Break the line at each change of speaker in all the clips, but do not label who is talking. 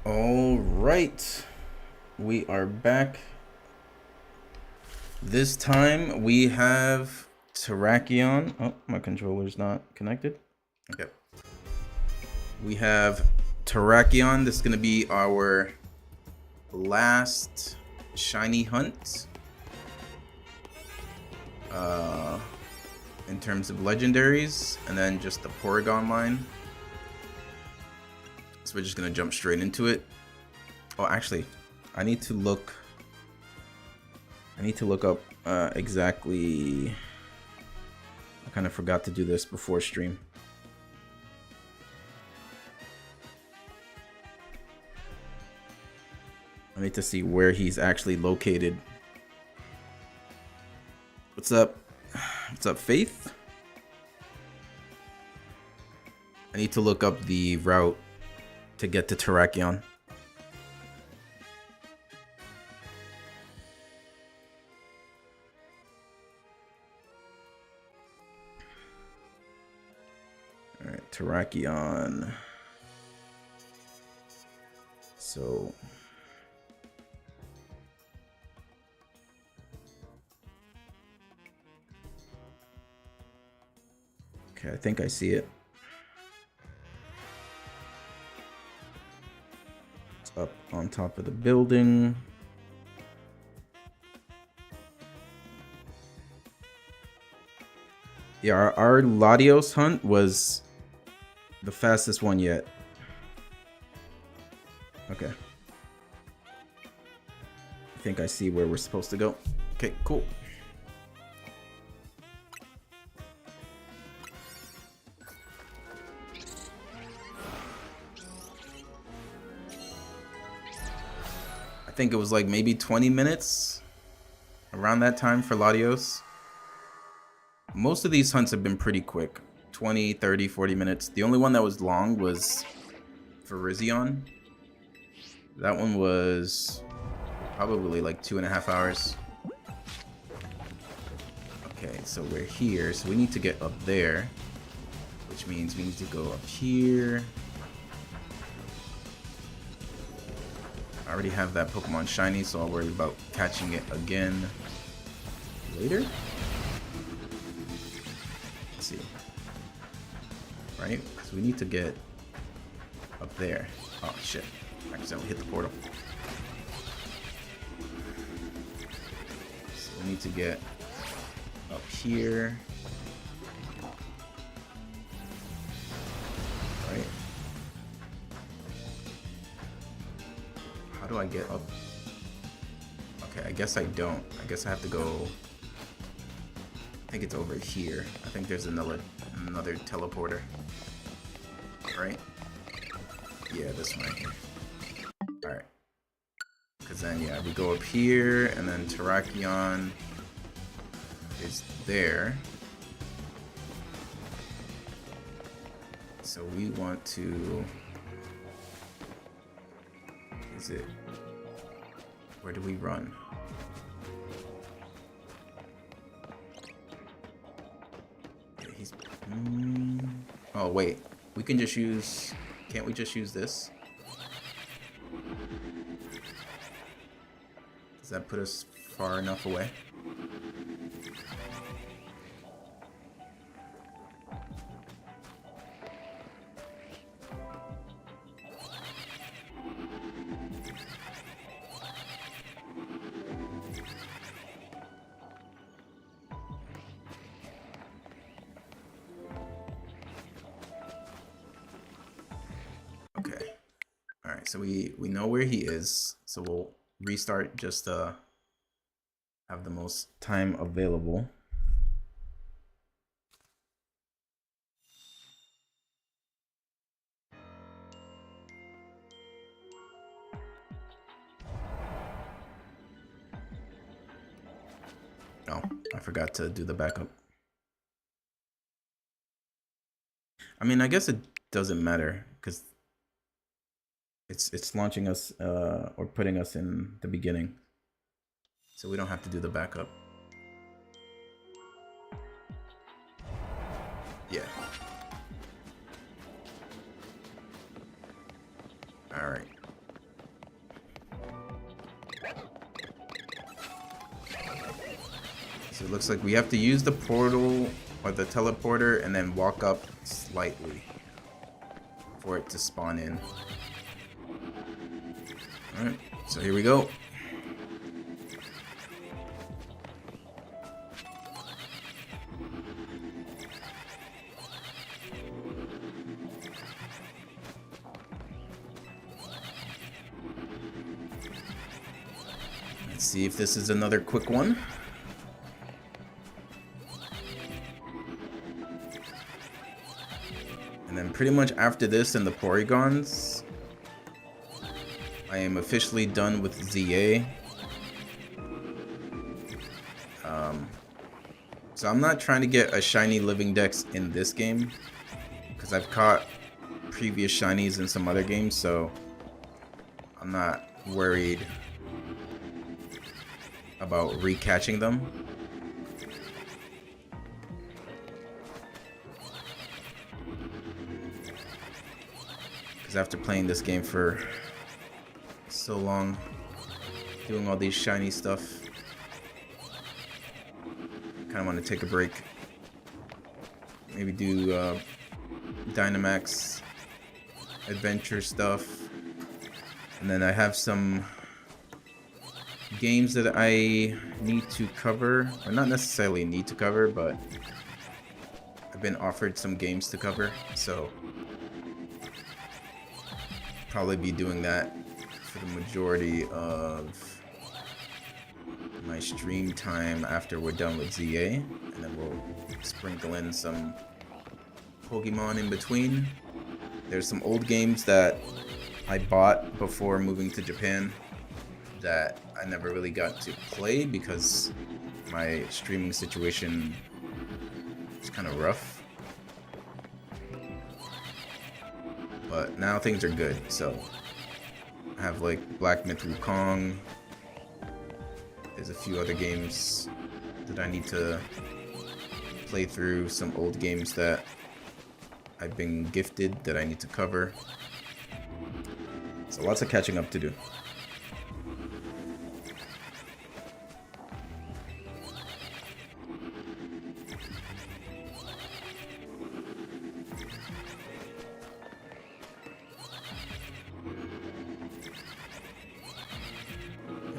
All right, we are back. This time we have Terrakion. Oh, my controller's not connected. Okay. We have Terrakion. This is going to be our last shiny hunt. In terms of legendaries, and then just the Porygon line. So we're just gonna jump straight into it. Oh, actually, I need to look up exactly. I kind of forgot to do this before stream. I need to see where he's actually located. What's up? What's up, Faith? I need to look up the route to get to Terrakion. Alright, Terrakion. So... okay, I think I see it. It's up on top of the building. Yeah, our Latios hunt was the fastest one yet. Okay. I think I see where we're supposed to go. Okay, cool. I think it was like maybe 20 minutes around that time for Latios. Most of these hunts have been pretty quick. 20, 30, 40 minutes. The only one that was long was for Rizion. That one was probably like 2.5 hours. Okay, so we're here. So we need to get up there, which means we need to go up here. I already have that Pokemon shiny, so I'll worry about catching it again later. Let's see. Right? Because we need to get up there. Oh shit. I accidentally hit the portal. So we need to get up here. Right? How do I get up? Okay, I guess I don't. I guess I have to go. I think it's over here. I think there's another teleporter. Right? Yeah, this one right here. Alright. Because then, yeah, we go up here, and then Terrakion is there. So we want to... is it... where do we run? Okay, he's... oh, wait. We can just use... can't we just use this? Does that put us far enough away? Okay. Alright, so we know where he is, so we'll restart just to have the most time available. Oh, I forgot to do the backup. I mean, I guess it doesn't matter because it's launching us or putting us in the beginning, so we don't have to do the backup. Yeah. All right. it looks like we have to use the portal or the teleporter and then walk up slightly for it to spawn in. Alright, so here we go. Let's see if this is another quick one. And then pretty much after this and the Porygons, I am officially done with ZA. So I'm not trying to get a shiny living dex in this game, because I've caught previous shinies in some other games, so I'm not worried about recatching them. Because after playing this game for so long, doing all these shiny stuff, kind of want to take a break. Maybe do Dynamax adventure stuff. And then I have some games that I need to cover, or not necessarily need to cover, but I've been offered some games to cover, so probably be doing that for the majority of my stream time after we're done with ZA, and then we'll sprinkle in some Pokemon in between. There's some old games that I bought before moving to Japan that I never really got to play because my streaming situation is kind of rough. But now things are good, so I have like Black Myth Wukong. There's a few other games that I need to play through, some old games that I've been gifted that I need to cover. So lots of catching up to do.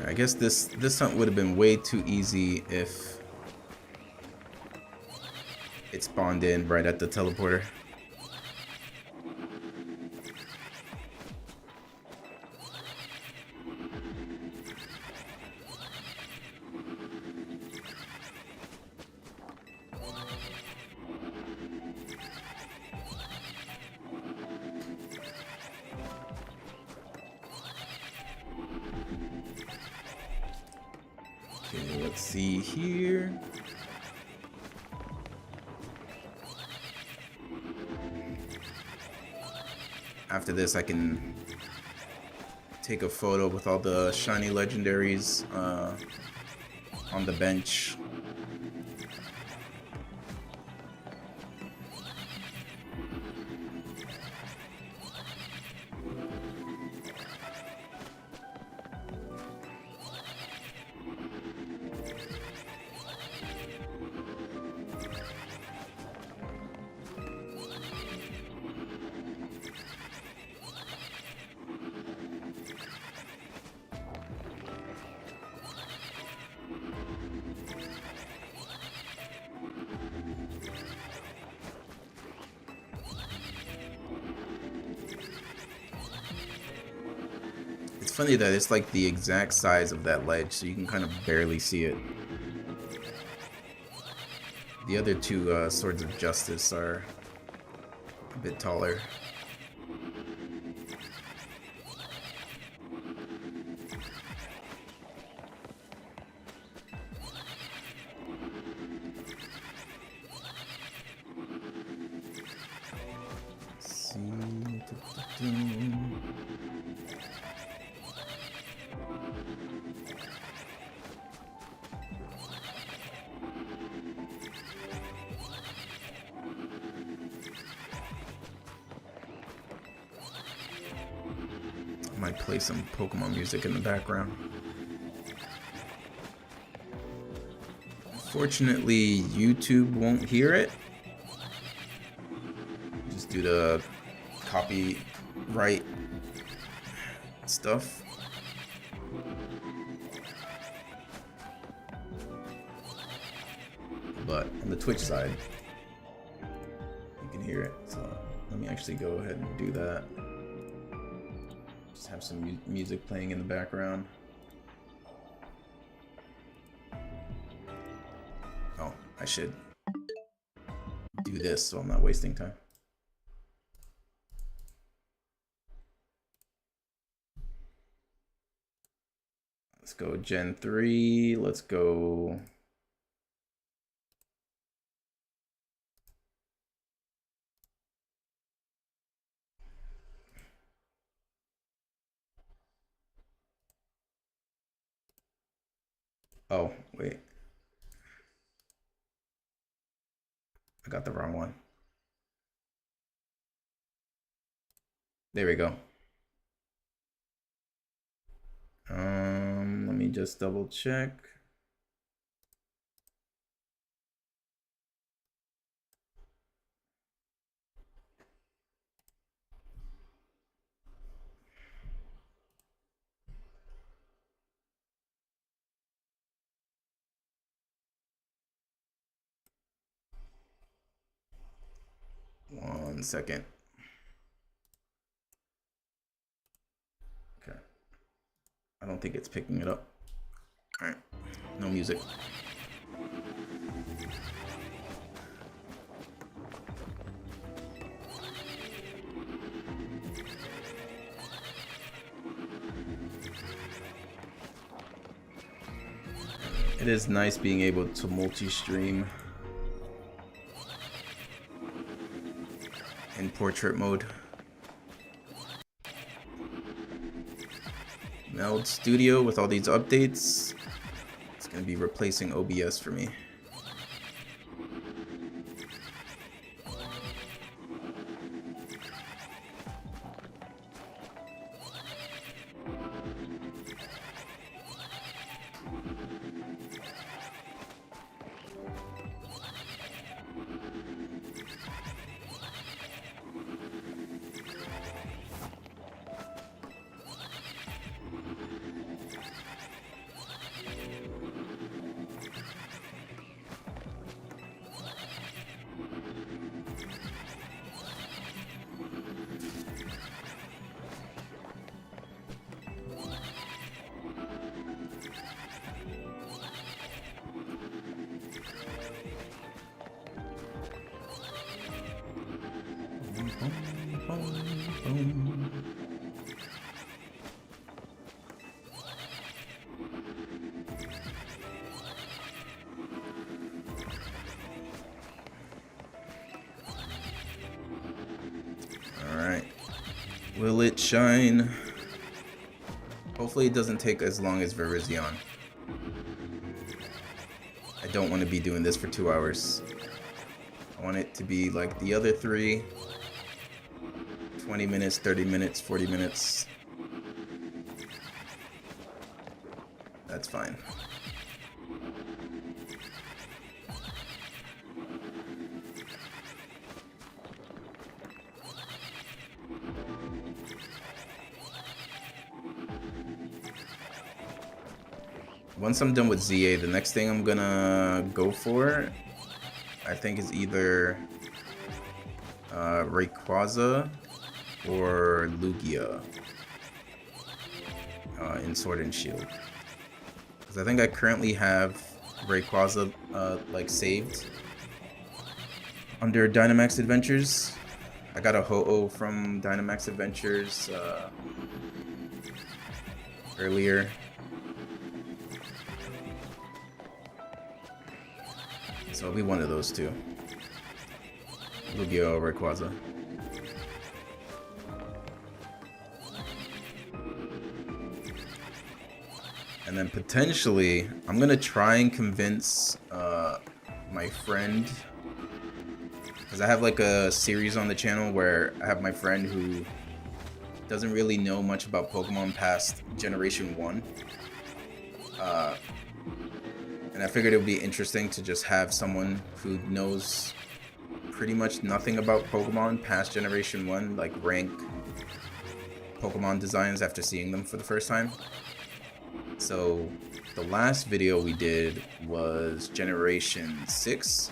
I guess this hunt would have been way too easy if it spawned in right at the teleporter. Okay, let's see here. After this, I can take a photo with all the shiny legendaries on the bench. It's funny that it's like the exact size of that ledge, so you can kind of barely see it. The other two Swords of Justice are a bit taller. Let's see. Might play some Pokemon music in the background. Unfortunately, YouTube won't hear it. Just due to copyright stuff. But on the Twitch side, you can hear it. So let me actually go ahead and do that. Just have some music playing in the background. Oh, I should do this so I'm not wasting time. Let's go Gen 3. Let's go. Oh, wait. I got the wrong one. There we go. Let me just double check. One second. Okay. I don't think it's picking it up. All right. No music. It is nice being able to multi-stream in portrait mode. Meld Studio with all these updates, it's gonna be replacing OBS for me. Will it shine? Hopefully it doesn't take as long as Virizion. I don't want to be doing this for 2 hours. I want it to be like the other three. 20 minutes, 30 minutes, 40 minutes. That's fine. Once I'm done with ZA, the next thing I'm gonna go for, I think, is either Rayquaza or Lugia in Sword and Shield. Because I think I currently have Rayquaza like saved under Dynamax Adventures. I got a Ho-Oh from Dynamax Adventures earlier. So it'll be one of those two. Lugia or Rayquaza. And then potentially, I'm gonna try and convince my friend, because I have like a series on the channel where I have my friend who doesn't really know much about Pokemon past Generation 1. And And I figured it would be interesting to just have someone who knows pretty much nothing about Pokemon past Generation 1, like rank Pokemon designs after seeing them for the first time. So the last video we did was Generation 6.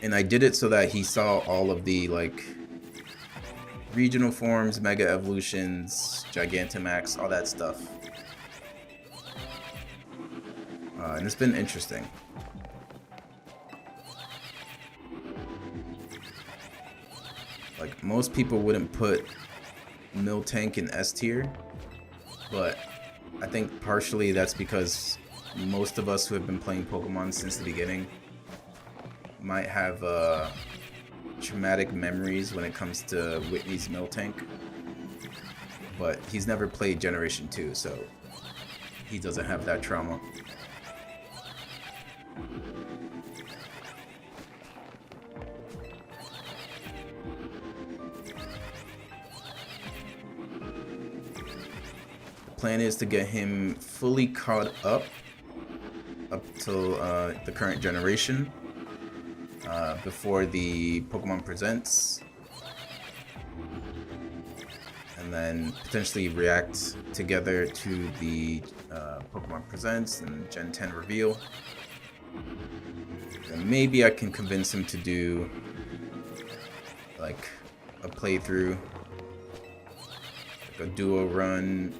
And I did it so that he saw all of the like regional forms, mega evolutions, Gigantamax, all that stuff. And it's been interesting. Like, most people wouldn't put Miltank in S tier, but I think partially that's because most of us who have been playing Pokemon since the beginning might have traumatic memories when it comes to Whitney's Miltank, but he's never played Generation 2, so he doesn't have that trauma. The plan is to get him fully caught up till the current generation, before the Pokemon Presents, and then potentially react together to the Pokemon Presents and Gen 10 reveal. And maybe I can convince him to do like a playthrough, like a duo run.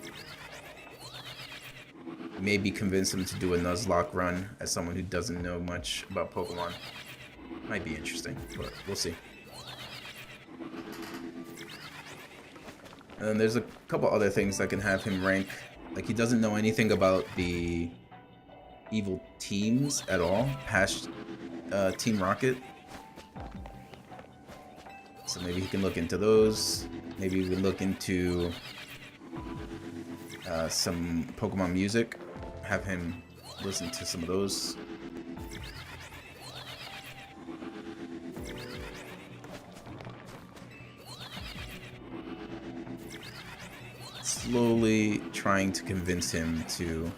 Maybe convince him to do a Nuzlocke run as someone who doesn't know much about Pokemon. Might be interesting, but we'll see. And then there's a couple other things that can have him rank. Like, he doesn't know anything about the evil teams at all, past Team Rocket. So maybe he can look into those. Maybe we can look into some Pokemon music. Have him listen to some of those. Slowly trying to convince him to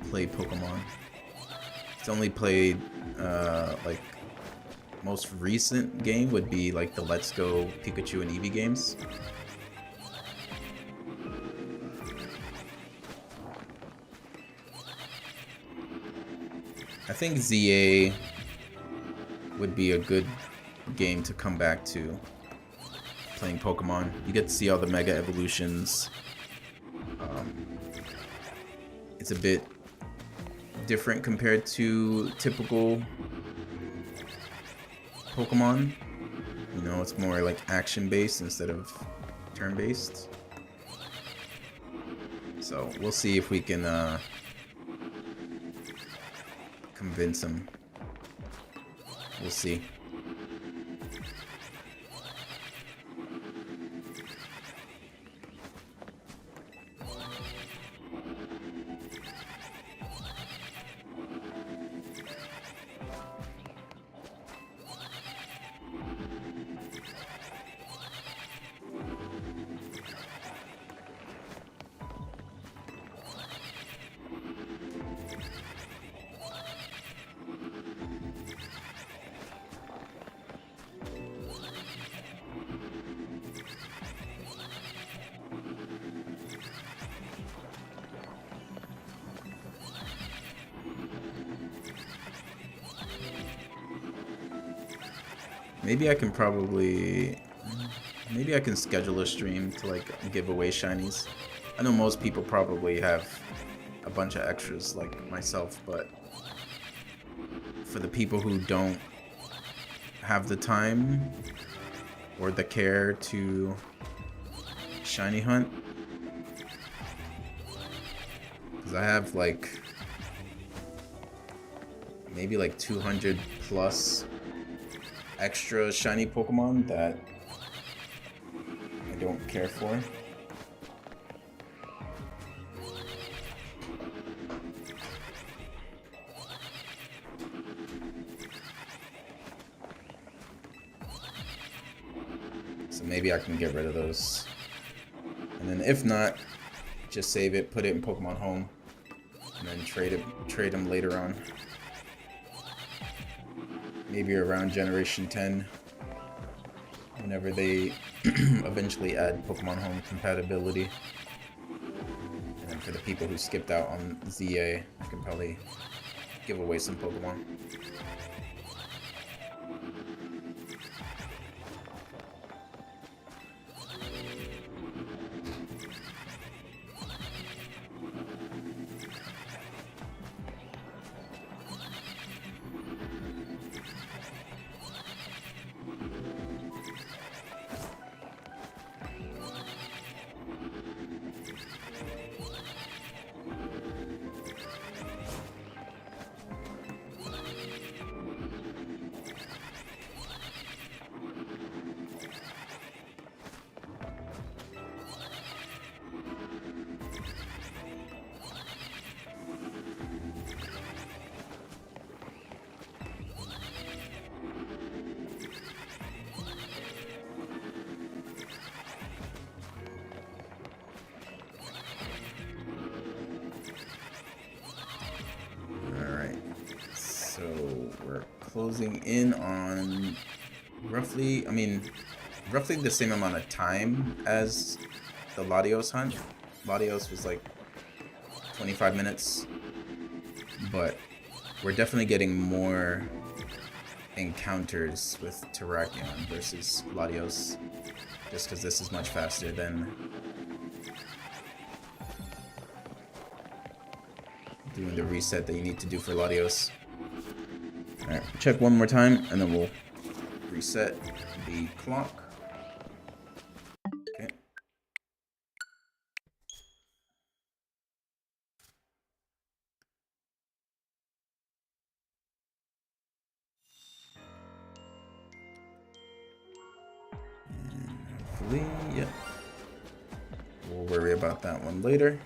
play Pokemon. He's only played like, most recent game would be like the Let's Go Pikachu and Eevee games. I think ZA would be a good game to come back to playing Pokemon. You get to see all the mega evolutions. It's a bit different compared to typical Pokemon. You know, it's more like action based instead of turn based. So we'll see if we can convince him. We'll see. Maybe I can maybe I can schedule a stream to like give away shinies. I know most people probably have a bunch of extras like myself, but for the people who don't have the time or the care to shiny hunt, because I have like maybe like 200 plus extra shiny Pokemon that I don't care for. So maybe I can get rid of those. And then if not, just save it, put it in Pokemon Home, and then trade them later on. Maybe around Generation 10, whenever they eventually add Pokemon Home compatibility. And then for the people who skipped out on ZA, I could probably give away some Pokemon. So we're closing in on roughly the same amount of time as the Latios hunt. Latios was like 25 minutes, but we're definitely getting more encounters with Terrakion versus Latios, just because this is much faster than doing the reset that you need to do for Latios. Alright, check one more time, and then we'll reset the clock. Okay. And hopefully, yeah. We'll worry about that one later.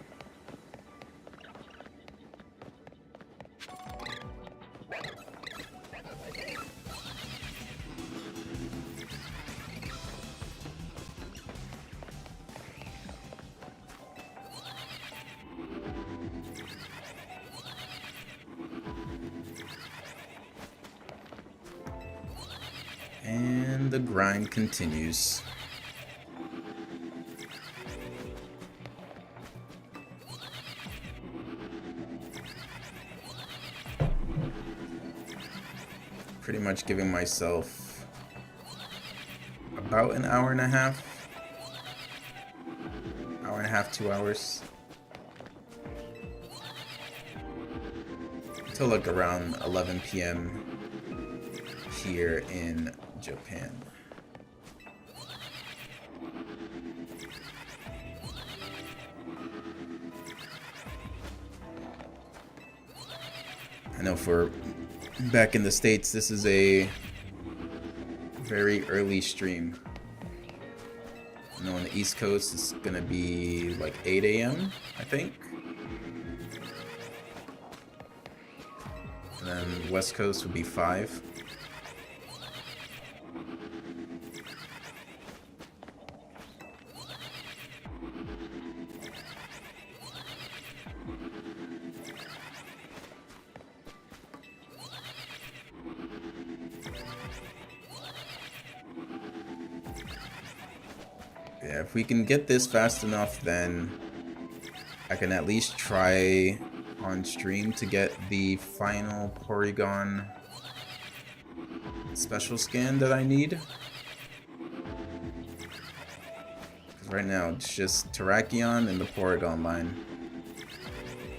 And the grind continues. Pretty much giving myself about an hour and a half, 2 hours. Until like around 11 p.m. here in Japan. I know for back in the States, this is a very early stream. I know on the East Coast, it's gonna be like 8 a.m., I think. And then West Coast would be 5. Yeah, if we can get this fast enough, then I can at least try on stream to get the final Porygon special scan that I need. Because right now it's just Terrakion and the Porygon line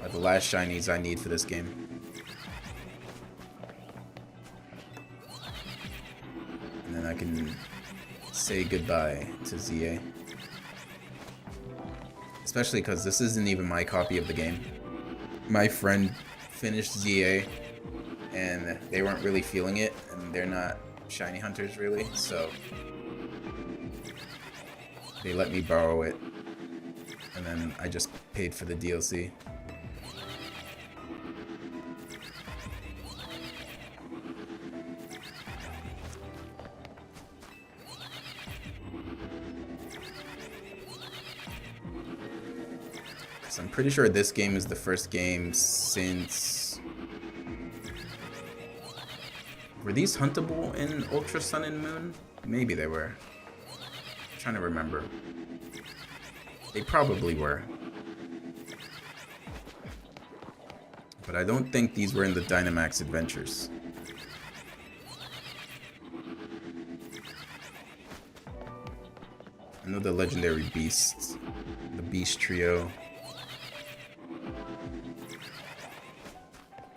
are the last shinies I need for this game. And then I can say goodbye to ZA. Especially because this isn't even my copy of the game. My friend finished ZA and they weren't really feeling it, and they're not shiny hunters really, so they let me borrow it, and then I just paid for the DLC. pretty sure this game is the first game since... Were these huntable in Ultra Sun and Moon? Maybe they were. I'm trying to remember. They probably were. But I don't think these were in the Dynamax Adventures. I know the legendary beasts, the Beast Trio,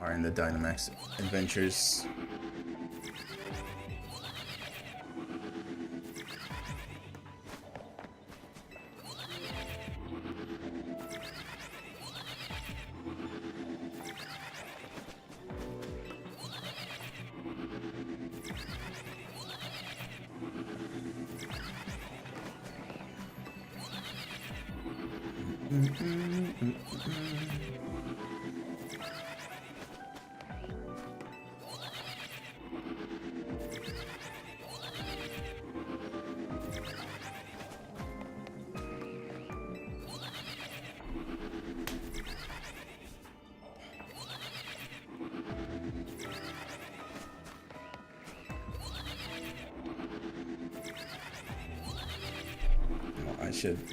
are in the Dynamax Adventures. I should. One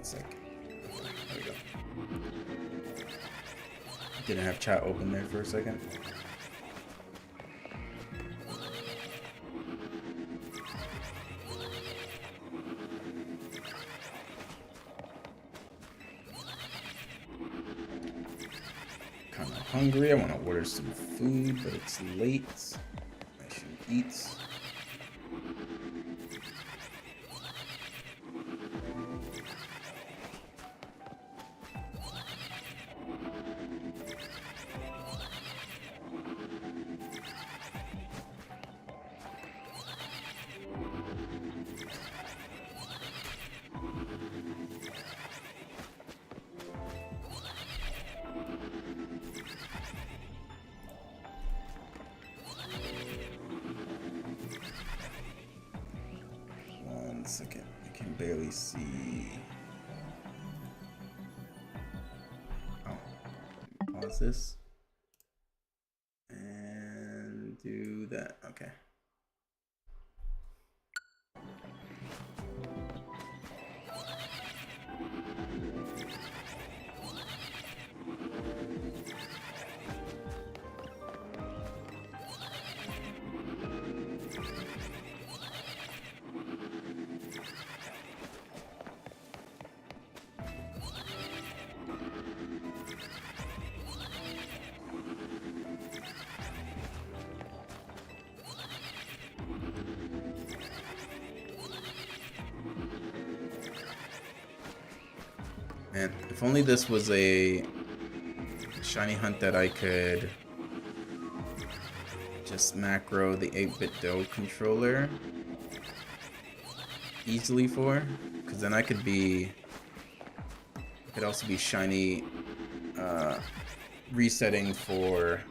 sec. There we go. Didn't have chat open there for a second. Kind of hungry. I want to order some food, but it's late. I should eat. Second, I can barely see. Oh, pause this and do that. Okay. Man, if only this was a shiny hunt that I could just macro the 8-bit Doe controller easily for, because then I could also be shiny resetting for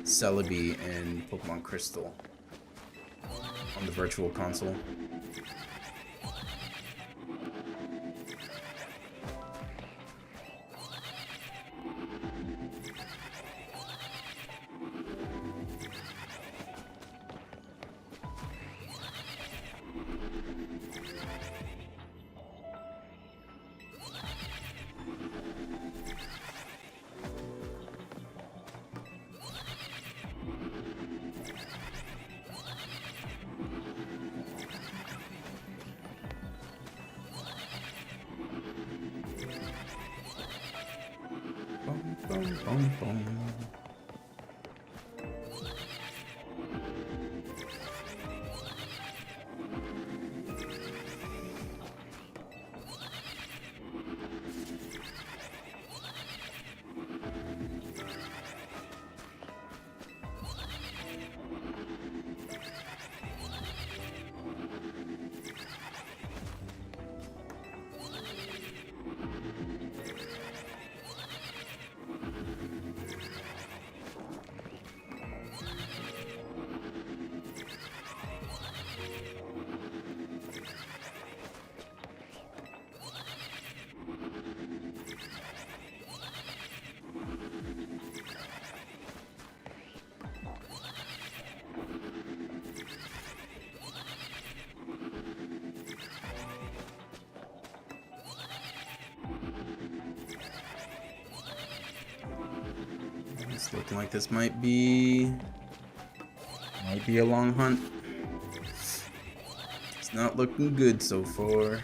Celebi and Pokemon Crystal on the Virtual Console. Boom, boom, boom. It's looking like this might be a long hunt. It's not looking good so far.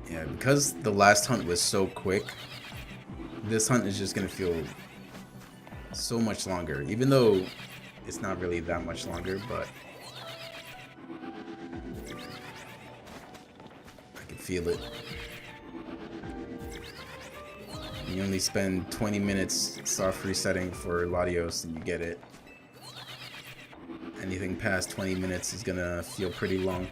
Yeah, because the last hunt was so quick, this hunt is just gonna feel so much longer, even though it's not really that much longer, but I can feel it. You only spend 20 minutes soft resetting for Latios and you get it. Anything past 20 minutes is gonna feel pretty long.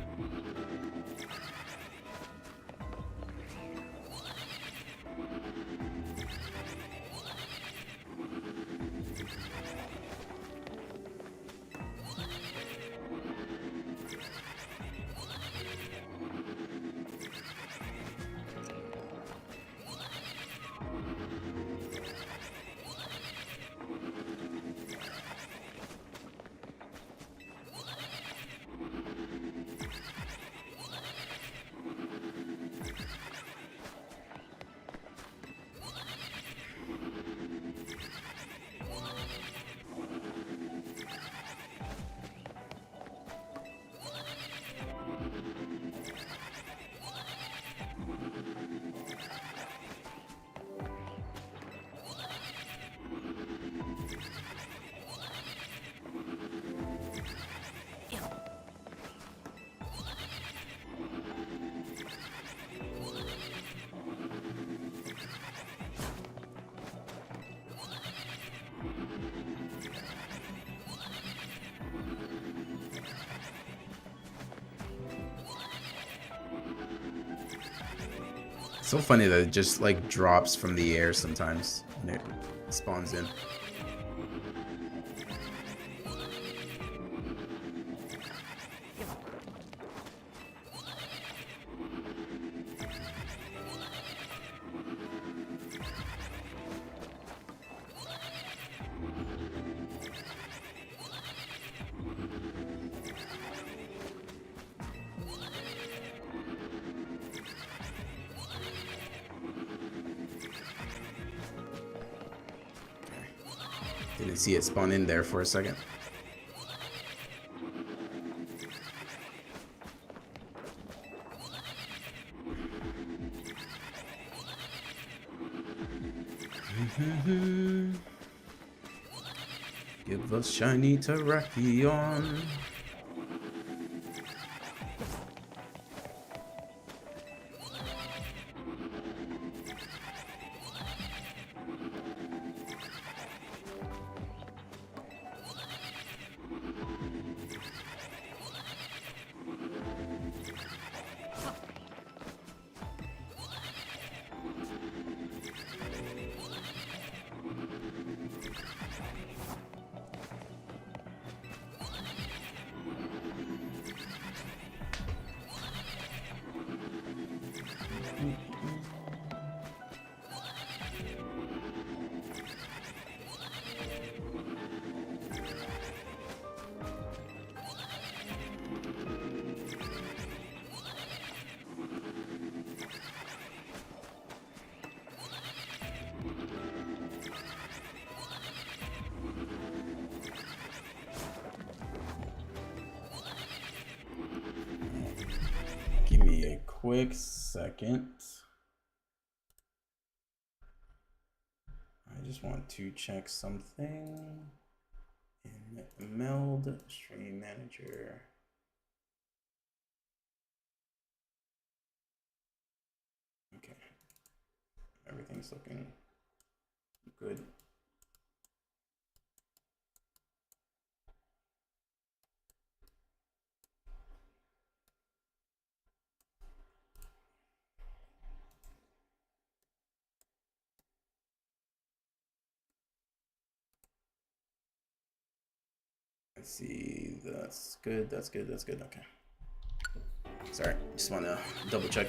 So funny that it just like drops from the air sometimes and it spawns in. Didn't see it spawn in there for a second. Give us shiny Terrakion. Give me a quick second. I just want to check something in Meld Stream Manager. Okay, everything's looking good. Let's see, that's good, that's good, that's good, okay. Sorry, just want to double check.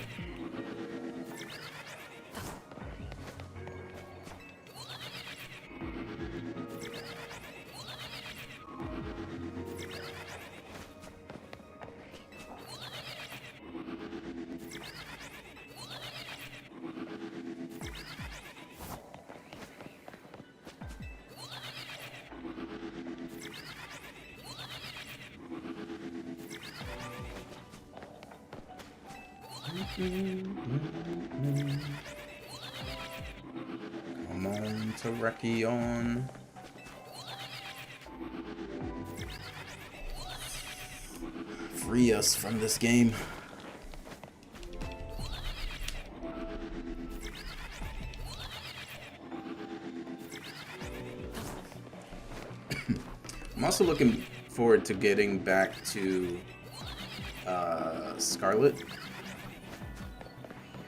Come on, Terrakion. Free us from this game. I'm also looking forward to getting back to Scarlet.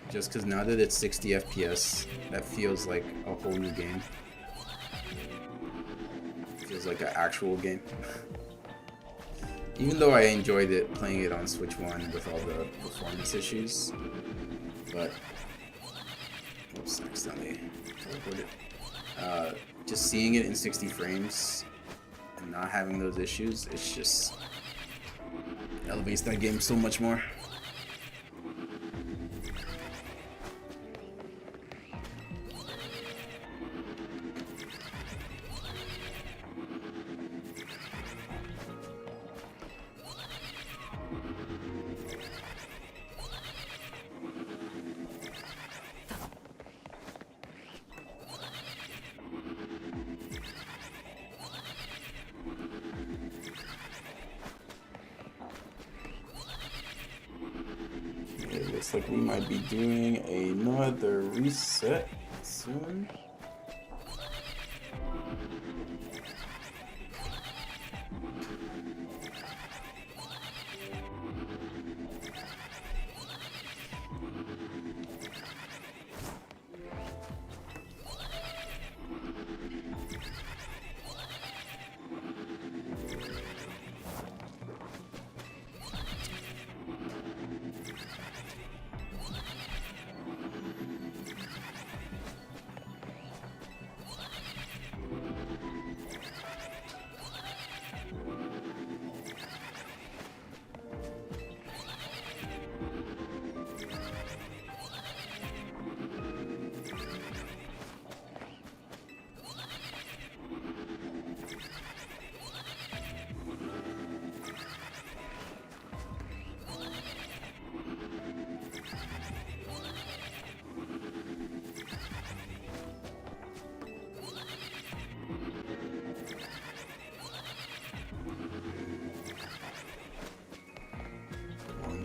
Just because now that it's 60 FPS, that feels like a whole new game. Feels like an actual game. Even though I enjoyed it playing it on Switch 1 with all the performance issues. But oops, accidentally teleported. Just seeing it in 60 frames and not having those issues, it's just elevates that game so much more. It looks like we might be doing another reset soon.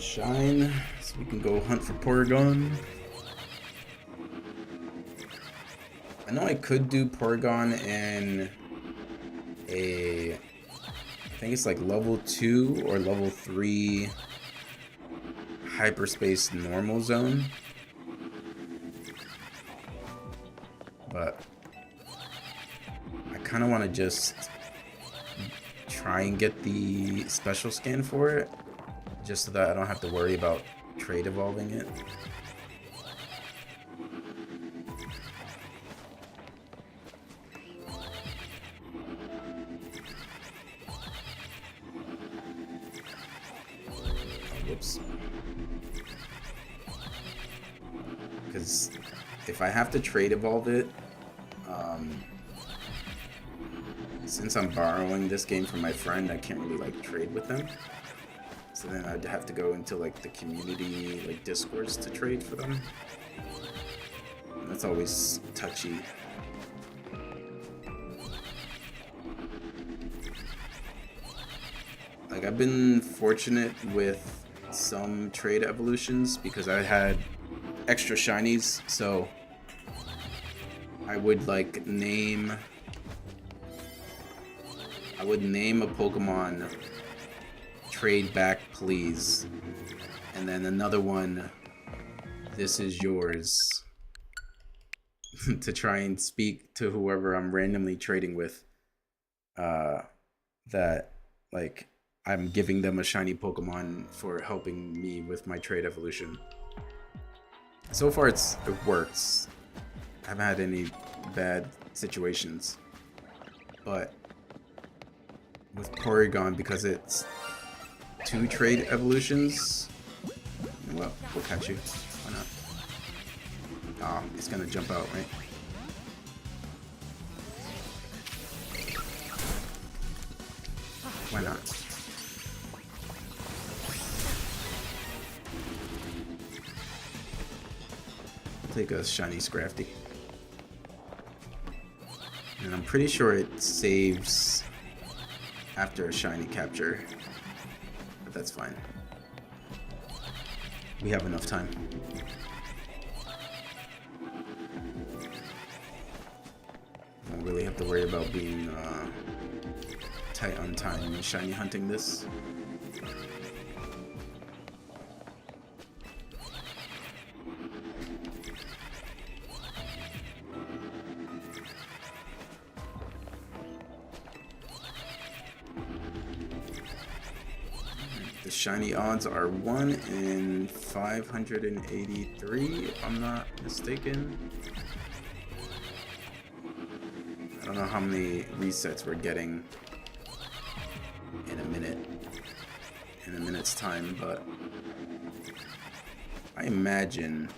Shine, so we can go hunt for Porygon. I know I could do Porygon in I think it's like level 2 or level 3 hyperspace normal zone. But I kind of want to just try and get the special scan for it, just so that I don't have to worry about trade evolving it. Whoops. Because if I have to trade evolve it, since I'm borrowing this game from my friend, I can't really like trade with them. So then I'd have to go into like the community like discords to trade for them. And that's always touchy. Like I've been fortunate with some trade evolutions because I had extra shinies, so I would like name a Pokemon trade back please, and then another one, this is yours, to try and speak to whoever I'm randomly trading with, that like I'm giving them a shiny Pokemon for helping me with my trade evolution. So far it works. I haven't had any bad situations, but with Porygon, because it's 2 trade evolutions, well, we'll catch you. Why not? Ah, oh, it's gonna jump out, right? Why not? I'll take a shiny Scrafty. And I'm pretty sure it saves after a shiny capture. But that's fine. We have enough time. Don't really have to worry about being tight on time and shiny hunting this. The shiny odds are 1 in 583, if I'm not mistaken. I don't know how many resets we're getting in a minute's time, but I imagine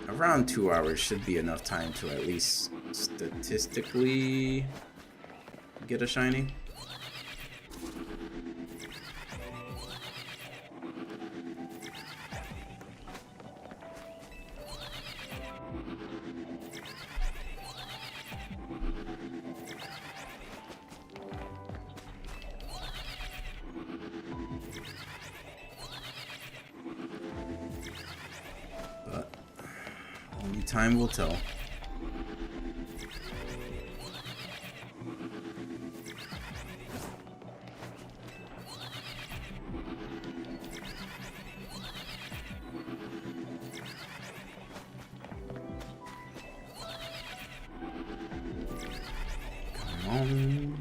around 2 hours should be enough time to at least statistically get a shiny. But only time will tell. Come on.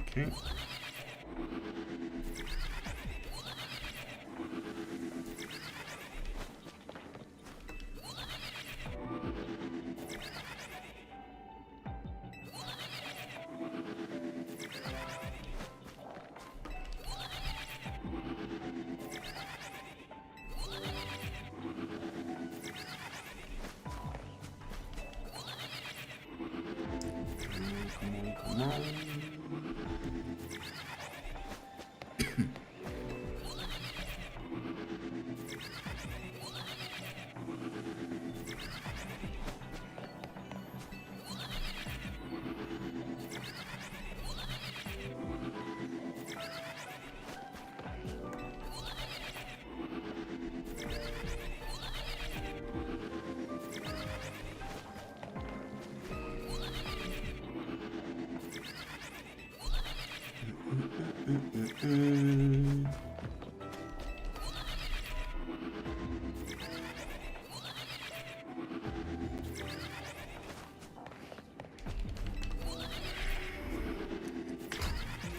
Okay. Come on.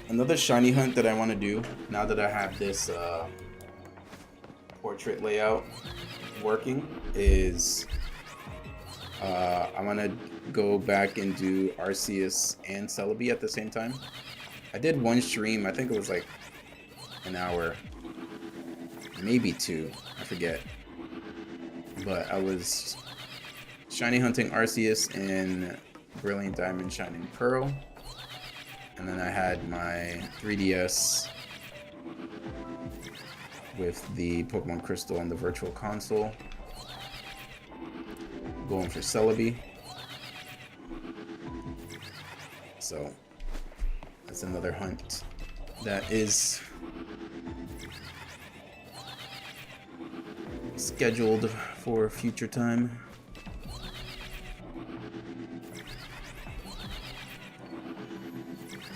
Another shiny hunt that I want to do now that I have this portrait layout working is I want to go back and do Arceus and Celebi at the same time. I did one stream, I think it was like an hour, maybe 2, I forget. But I was shiny hunting Arceus in Brilliant Diamond Shining Pearl. And then I had my 3DS with the Pokemon Crystal on the Virtual Console. Going for Celebi. So that's another hunt that is scheduled for future time.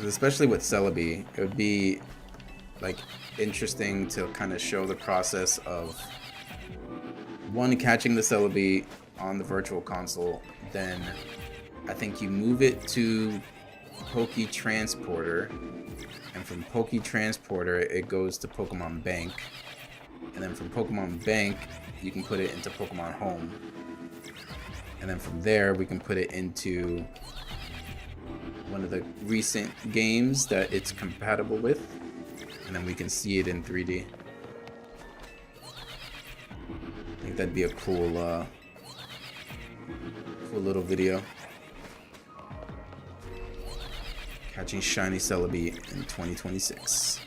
Especially with Celebi, it would be like interesting to kind of show the process of one, catching the Celebi on the Virtual Console, then I think you move it to Poke Transporter, and from Poke Transporter it goes to Pokemon Bank, and then from Pokemon Bank you can put it into Pokemon Home, and then from there we can put it into one of the recent games that it's compatible with, and then we can see it in 3D. I think that'd be a cool little video. Catching shiny Celebi in 2026.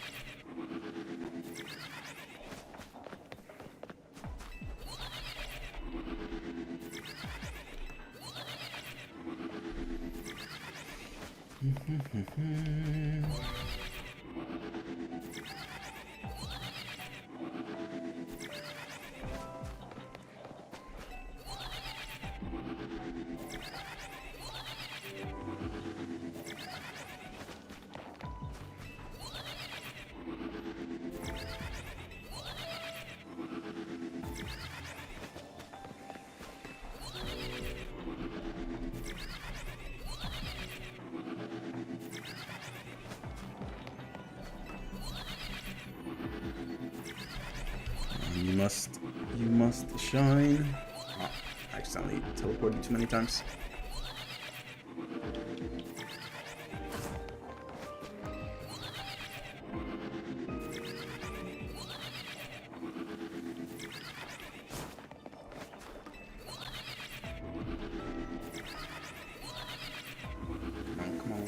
You must shine. Oh, I accidentally teleported too many times.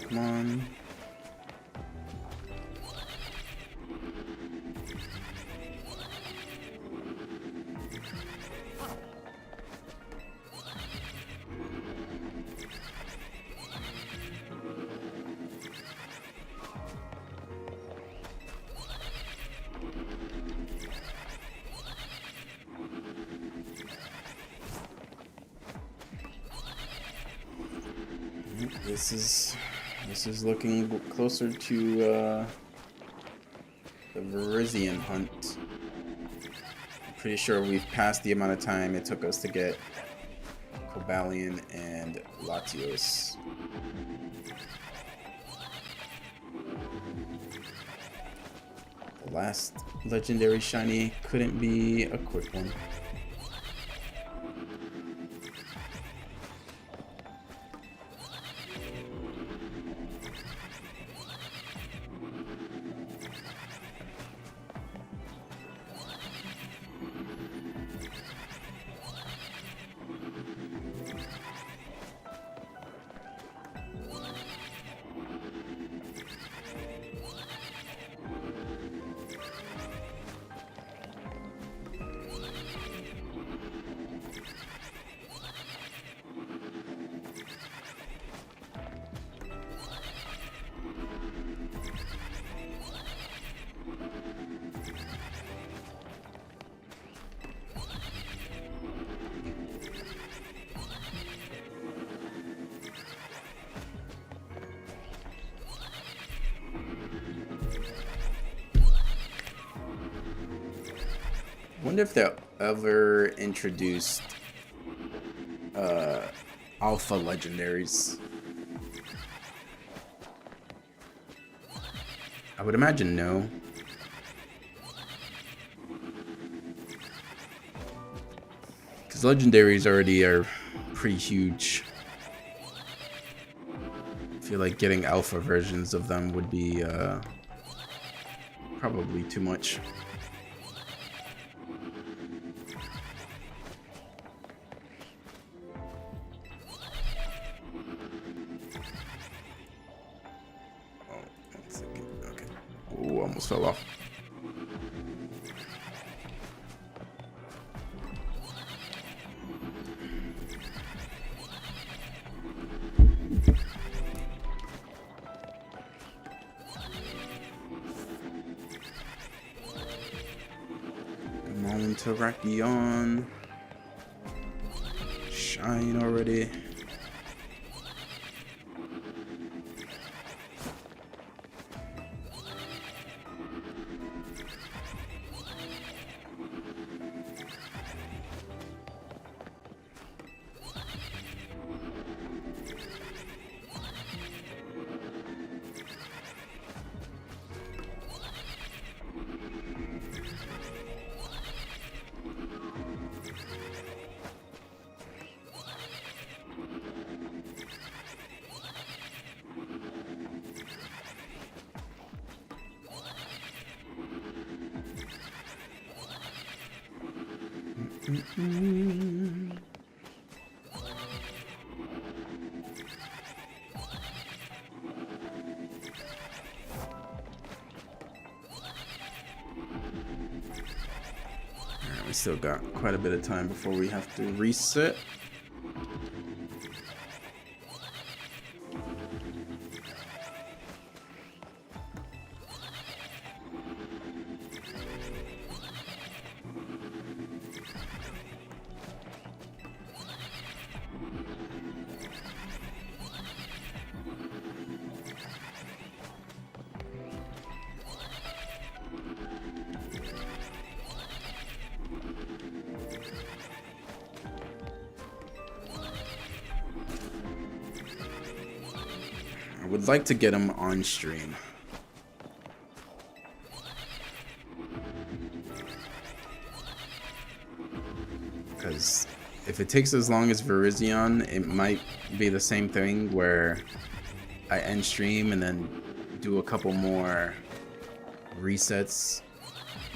Come on. This is looking closer to the Virizion hunt. I'm pretty sure we've passed the amount of time it took us to get Cobalion and Latios. The last legendary shiny couldn't be a quick one. Wonder if they ever introduced alpha legendaries. I would imagine no. Because legendaries already are pretty huge. I feel like getting alpha versions of them would be probably too much. Ooh, almost fell off. Come on, Terrakion. Shine already. We still got quite a bit of time before we have to reset. I would like to get him on stream. Because if it takes as long as Virizion, it might be the same thing where I end stream and then do a couple more resets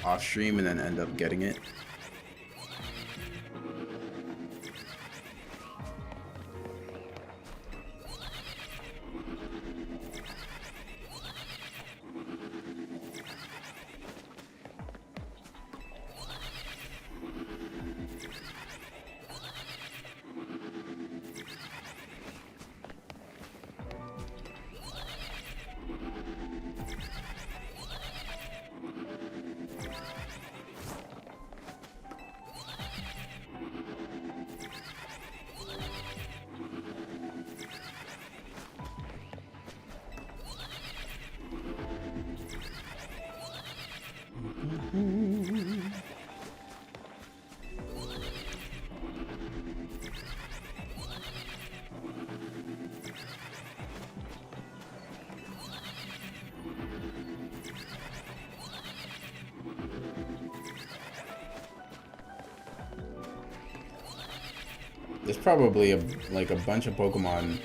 off stream and then end up getting it. There's probably like a bunch of Pokemon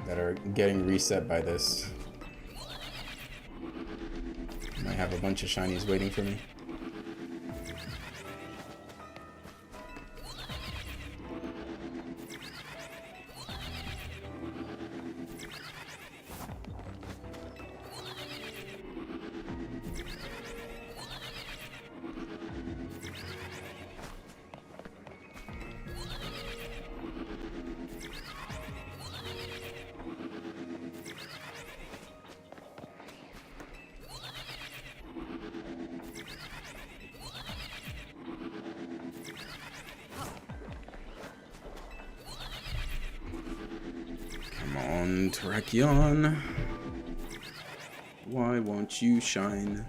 that are getting reset by this. Might have a bunch of shinies waiting for me. Come on, Terrakion. Why won't you shine?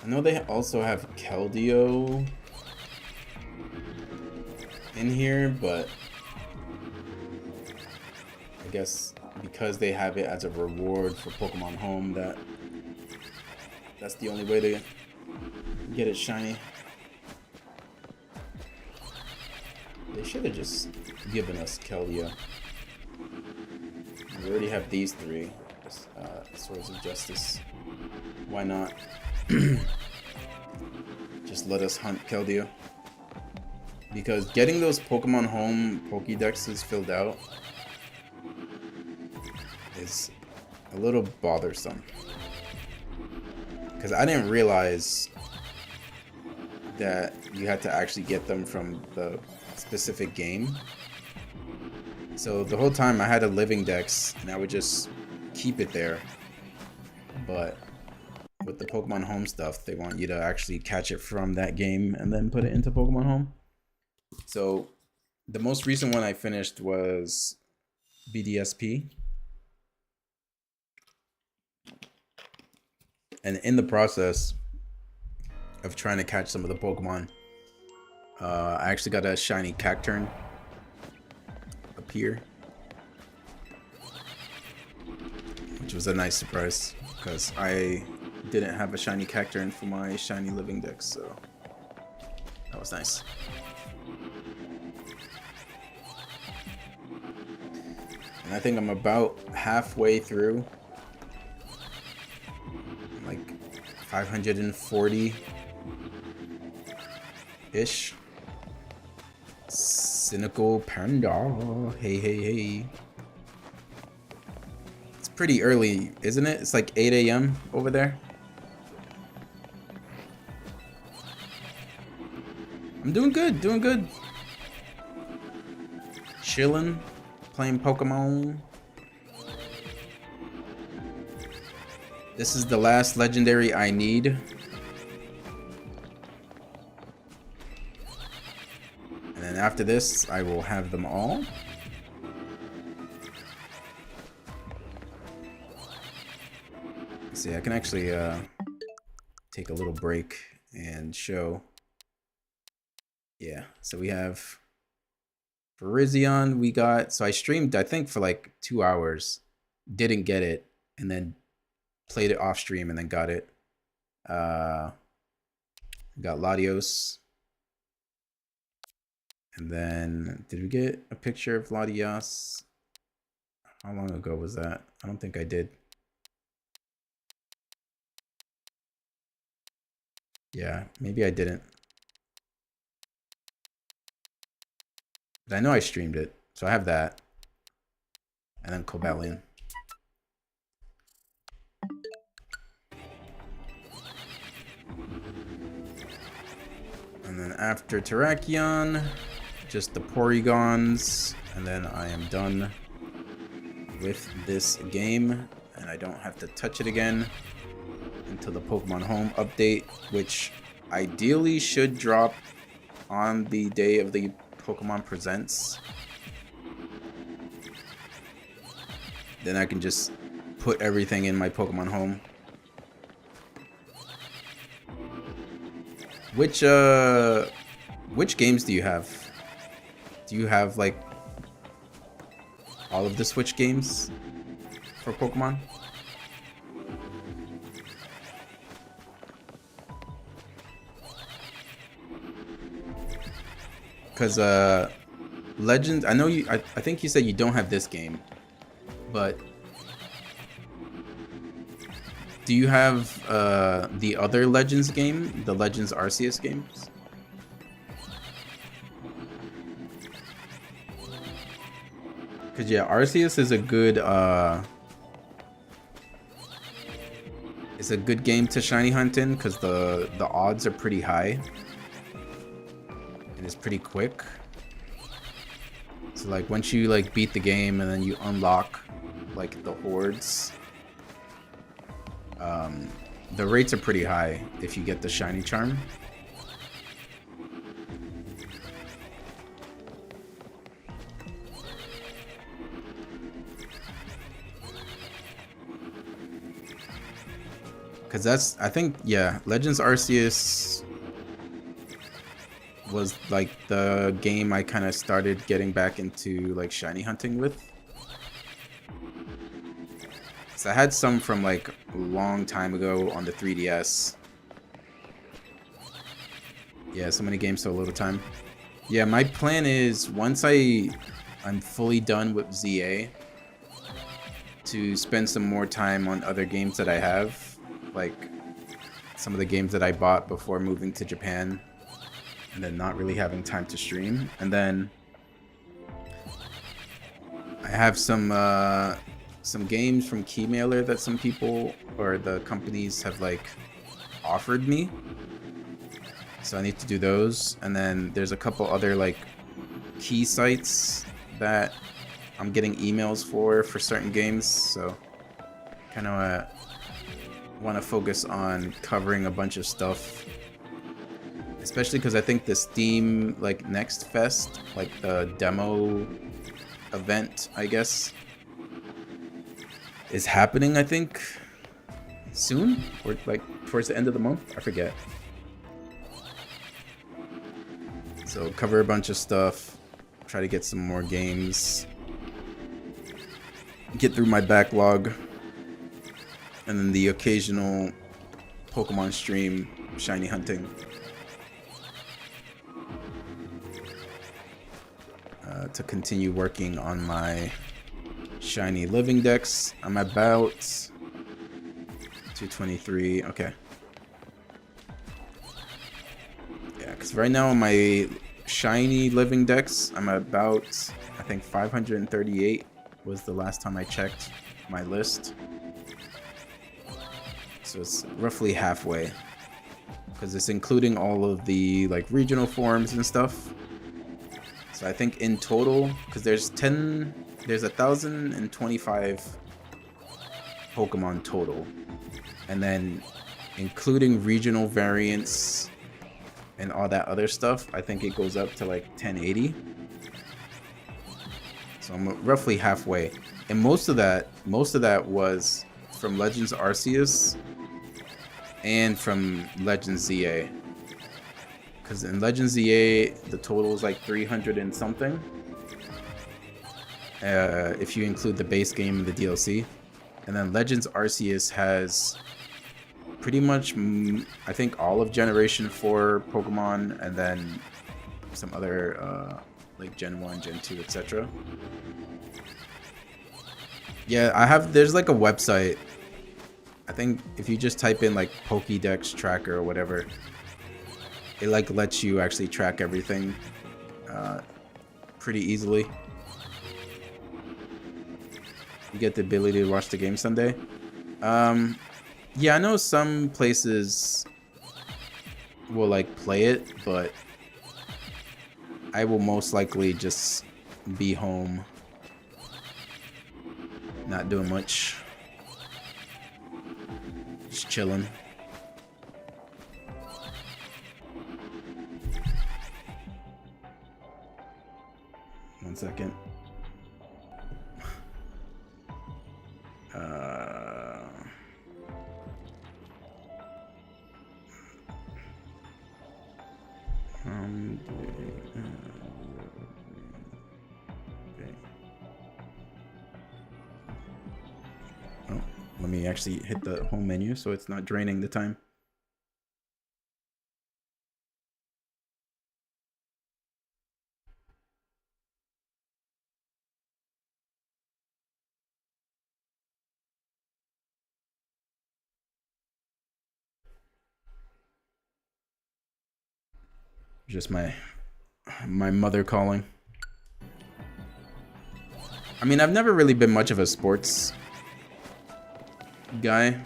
I know they also have Keldeo in here, but I guess because they have it as a reward for Pokemon Home, that's the only way to get it shiny. They should have just given us Keldeo. We already have these three Swords of Justice. Why not? Just let us hunt Keldeo. Because getting those Pokemon Home Pokédexes filled out is a little bothersome. Because I didn't realize that you had to actually get them from the specific game. So the whole time I had a living dex and I would just keep it there. But with the Pokemon Home stuff, they want you to actually catch it from that game and then put it into Pokemon Home. So the most recent one I finished was BDSP. And in the process of trying to catch some of the Pokemon, I actually got a shiny Cacturn up here, which was a nice surprise because I didn't have a shiny Cacturn for my shiny living dex, so that was nice. And I think I'm about halfway through, like 540-ish. Cynical Panda. Hey. It's pretty early, isn't it? It's like 8 a.m. over there. I'm doing good, Chilling, playing Pokemon. This is the last legendary I need. And then after this, I will have them all. Let's see, I can actually take a little break and show. Yeah, so we have Virizion, we got, so I streamed, I think, for like 2 hours, didn't get it, and then played it off stream and then got it. Got Latios. And then, did we get a picture of Latios? How long ago was that? I don't think I did. Yeah, maybe I didn't. But I know I streamed it, so I have that. And then Cobalion. And then after Terrakion, just the Porygons, and then I am done with this game, and I don't have to touch it again until the Pokemon Home update, which ideally should drop on the day of the Pokemon Presents. Then I can just put everything in my Pokemon Home. Which games do you have? Do you have like all of the Switch games for Pokemon? Because Legends, I know you, I think you said you don't have this game, but do you have the other Legends game, the Legends Arceus games? Because yeah, Arceus is a good game to shiny hunt in, because the odds are pretty high. And it's pretty quick. So like once you like beat the game and then you unlock like the hordes, the rates are pretty high if you get the shiny charm. Because that's, I think, yeah, Legends Arceus was like the game I kind of started getting back into like shiny hunting with. So I had some from like a long time ago on the 3DS. Yeah, so many games, so little time. Yeah, my plan is once I'm fully done with ZA, to spend some more time on other games that I have, like some of the games that I bought before moving to Japan and then not really having time to stream. And then I have some games from Keymailer that some people or the companies have like offered me. So I need to do those. And then there's a couple other like key sites that I'm getting emails for certain games. So kind of want to focus on covering a bunch of stuff. Especially because I think the Steam like Next Fest, like the demo event, I guess, is happening, I think, soon, or like towards the end of the month. I forget. So cover a bunch of stuff, try to get some more games, get through my backlog, and then the occasional Pokemon stream, shiny hunting. To continue working on my shiny living decks. I'm about 223. Okay. Yeah, because right now on my shiny living decks, I'm about, I think 538 was the last time I checked my list. So it's roughly halfway, because it's including all of the like regional forms and stuff. So I think in total, because there's 1,025 Pokemon total, and then including regional variants and all that other stuff, I think it goes up to like 1080. So I'm roughly halfway, and most of that was from Legends Arceus and from Legends ZA. Because in Legends ZA, the total is like 300 and something. If you include the base game and the DLC. And then Legends Arceus has pretty much, I think, all of Generation 4 Pokemon, and then some other, like Gen 1, Gen 2, etc. Yeah, there's like a website. I think if you just type in like Pokédex tracker or whatever, it like lets you actually track everything pretty easily. You get the ability to watch the game Sunday. Yeah, I know some places will like play it, but I will most likely just be home, not doing much, just chilling. One second. Okay. Oh, let me actually hit the home menu so it's not draining the time. Just my mother calling. I mean, I've never really been much of a sports guy.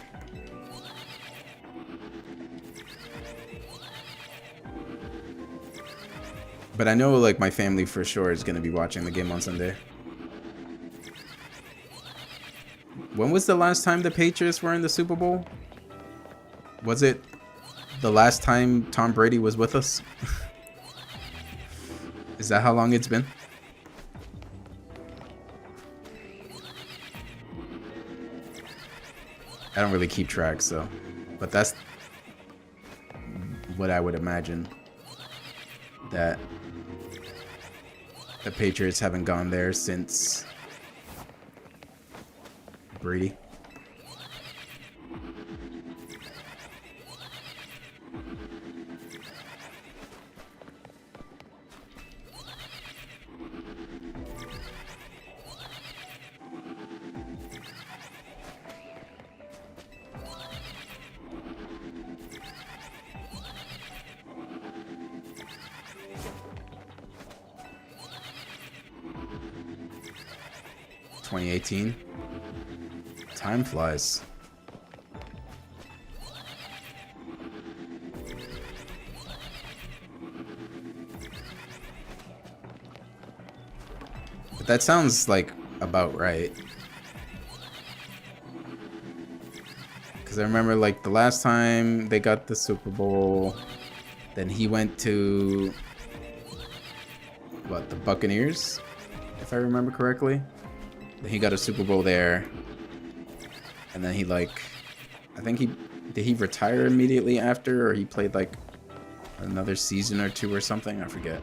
But I know like my family for sure is going to be watching the game on Sunday. When was the last time the Patriots were in the Super Bowl? Was it the last time Tom Brady was with us? Is that how long it's been? I don't really keep track, so. But that's what I would imagine. That the Patriots haven't gone there since Brady. Time flies. But that sounds like about right. Because I remember like the last time they got the Super Bowl, then he went to what, the Buccaneers, if I remember correctly. Then he got a Super Bowl there. And then he like, I think did he retire immediately after, or he played like another season or two or something? I forget.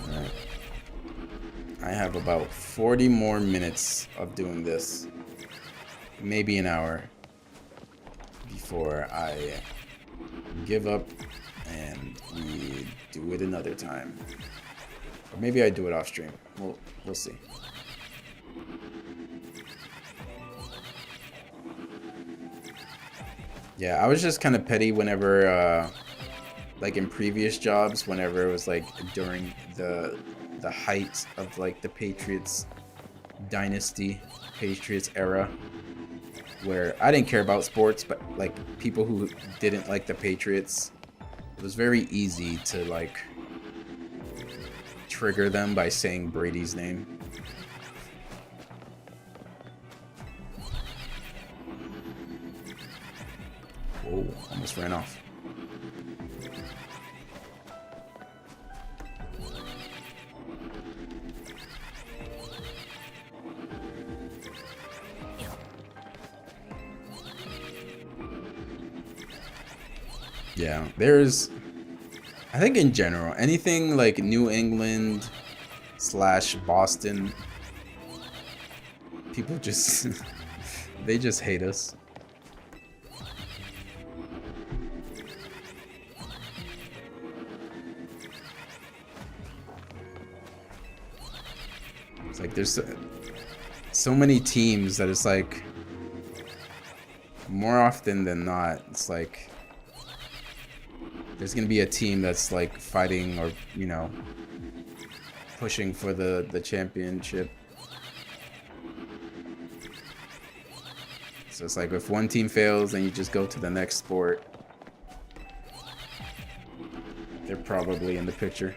Alright. I have about 40 more minutes of doing this. Maybe an hour before I give up and we do it another time. Or maybe I do it off stream. We'll see. Yeah, I was just kind of petty whenever, like in previous jobs, whenever it was like during the height of like the Patriots dynasty, Patriots era, where I didn't care about sports, but like people who didn't like the Patriots, it was very easy to like trigger them by saying Brady's name. Whoa, almost ran off. Yeah, there's, I think in general, anything like New England / Boston, people just, they just hate us. It's like there's so many teams that it's like, more often than not, it's like, there's gonna be a team that's like fighting or, you know, pushing for the championship. So it's like if one team fails, then you just go to the next sport. They're probably in the picture.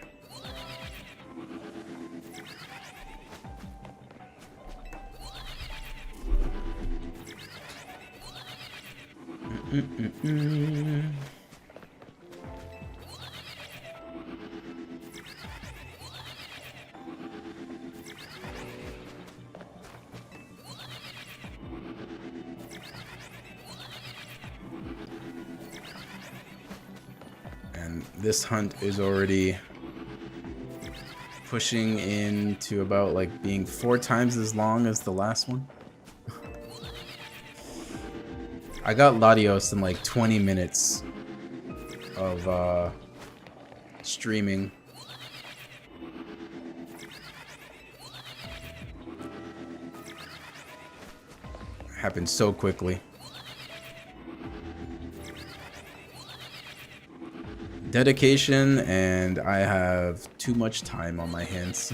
And this hunt is already pushing into about like being 4 times as long as the last one. I got Latios in like 20 minutes of streaming. Happened so quickly. Dedication, and I have too much time on my hands.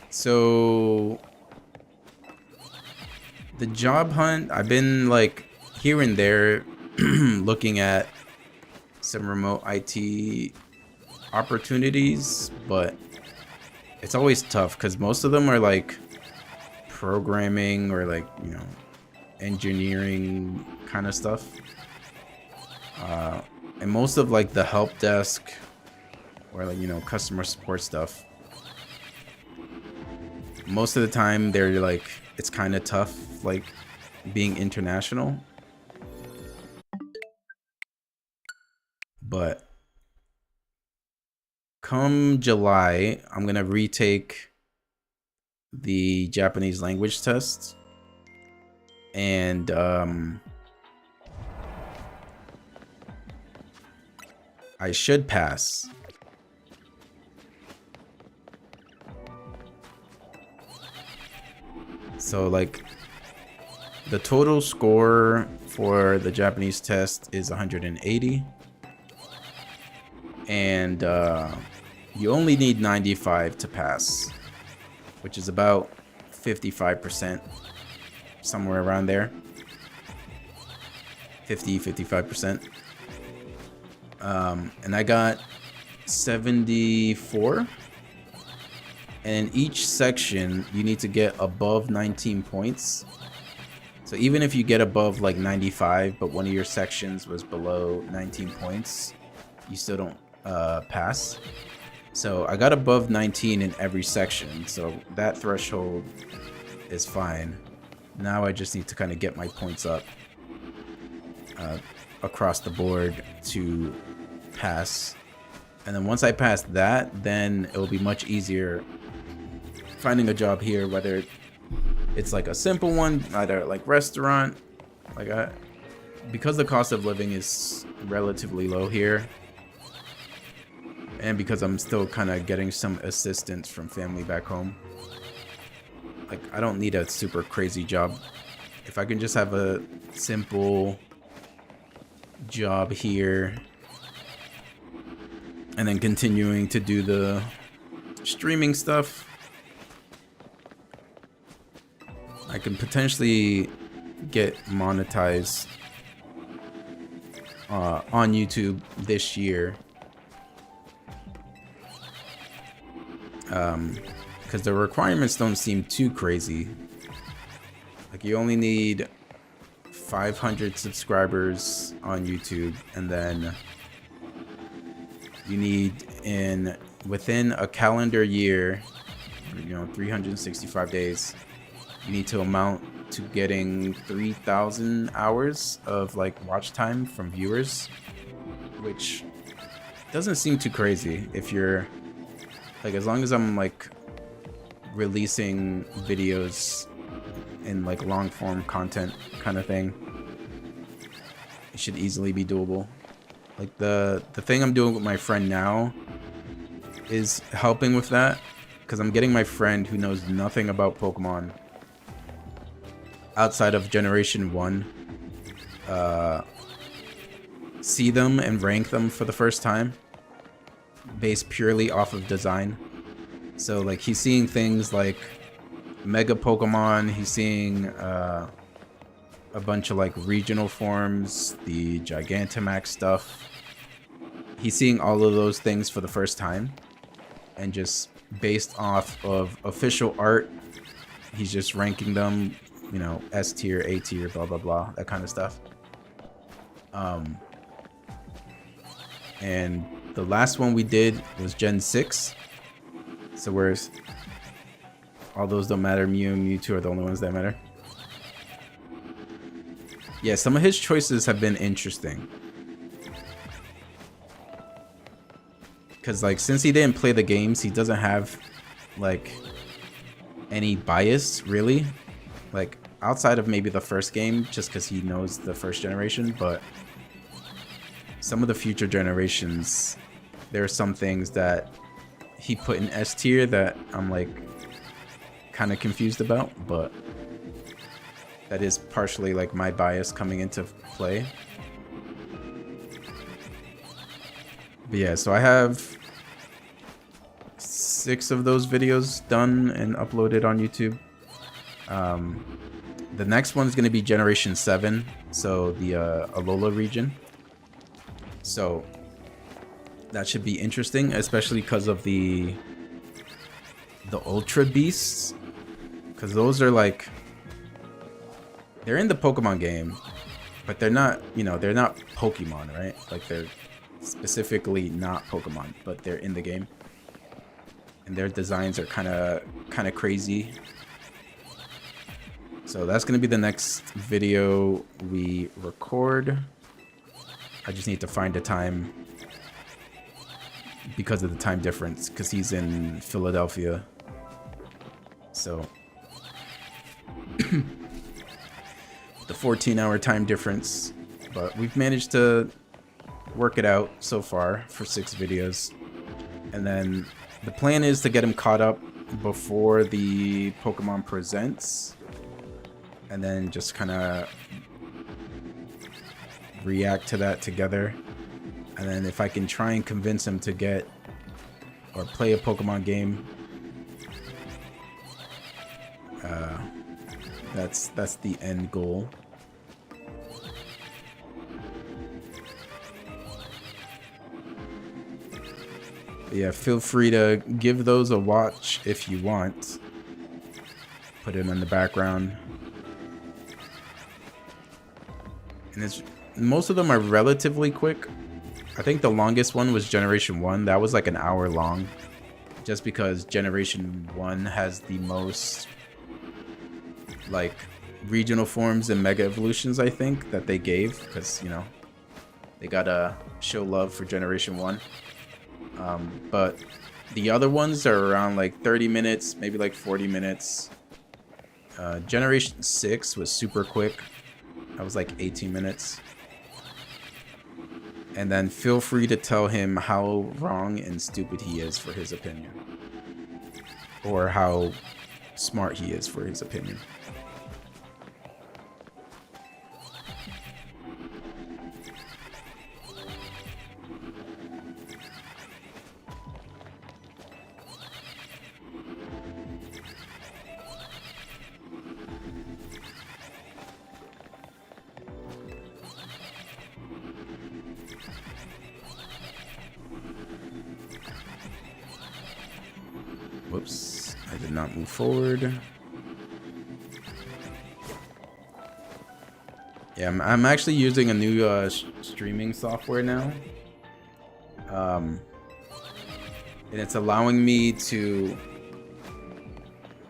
So the job hunt, I've been like here and there looking at some remote IT opportunities, but it's always tough because most of them are like programming or like, you know, engineering kind of stuff. And most of like the help desk or like, you know, customer support stuff, most of the time they're like, it's kind of tough, like being international. But come July, I'm gonna retake the Japanese language test, and I should pass. So like the total score for the Japanese test is 180. And you only need 95 to pass, which is about 55%, somewhere around there. 55%. And I got 74. And in each section, you need to get above 19 points. So even if you get above like 95, but one of your sections was below 19 points, you still don't pass. So I got above 19 in every section, so that threshold is fine. Now I just need to kind of get my points up across the board to pass. And then once I pass that, then it will be much easier finding a job here, whether it's like a simple one, either like restaurant, because the cost of living is relatively low here, and because I'm still kind of getting some assistance from family back home, like I don't need a super crazy job. If I can just have a simple job here and then continuing to do the streaming stuff, I can potentially get monetized on YouTube this year. Because the requirements don't seem too crazy. Like you only need 500 subscribers on YouTube, and then you need within a calendar year, 365 days, you need to amount to getting 3,000 hours of like watch time from viewers, which doesn't seem too crazy if you're like, as long as I'm like releasing videos in like long form content kind of thing, it should easily be doable. Like the thing I'm doing with my friend now is helping with that, because I'm getting my friend who knows nothing about Pokemon outside of Generation 1 see them and rank them for the first time based purely off of design. So like he's seeing things like Mega Pokemon, he's seeing a bunch of like regional forms, the Gigantamax stuff. He's seeing all of those things for the first time, and just based off of official art, he's just ranking them, S tier, A tier, blah blah blah, that kind of stuff. And the last one we did was Gen 6. So whereas all those don't matter, Mew and Mewtwo are the only ones that matter. Yeah, some of his choices have been interesting. Because like, since he didn't play the games, he doesn't have like any bias really. Like outside of maybe the first game, just because he knows the first generation, but some of the future generations, there are some things that he put in S tier that I'm like kind of confused about, but that is partially like my bias coming into play. But yeah, so I have 6 of those videos done and uploaded on YouTube. The next one is going to be Generation 7, so the Alola region. So that should be interesting, especially because of the Ultra Beasts, because those are like, they're in the Pokemon game, but they're not, they're not Pokemon, right? Like they're specifically not Pokemon, but they're in the game, and their designs are kind of crazy. So that's going to be the next video we record. I just need to find a time because of the time difference, because he's in Philadelphia. So the 14-hour time difference, but we've managed to work it out so far for 6 videos. And then the plan is to get him caught up before the Pokemon Presents. and then just kind of react to that together. And then if I can try and convince him to get or play a Pokemon game, that's the end goal. But yeah, feel free to give those a watch if you want. Put it in the background. And most of them are relatively quick. I think the longest one was Generation 1. That was like an hour long. Just because Generation 1 has the most like regional forms and mega evolutions, I think, that they gave. Because, you know, they gotta show love for Generation 1. But the other ones are around like 30 minutes, maybe like 40 minutes. Generation 6 was super quick. That was like 18 minutes. And then feel free to tell him how wrong and stupid he is for his opinion. Or how smart he is for his opinion. Whoops, I did not move forward. Yeah, I'm actually using a new streaming software now. And it's allowing me to...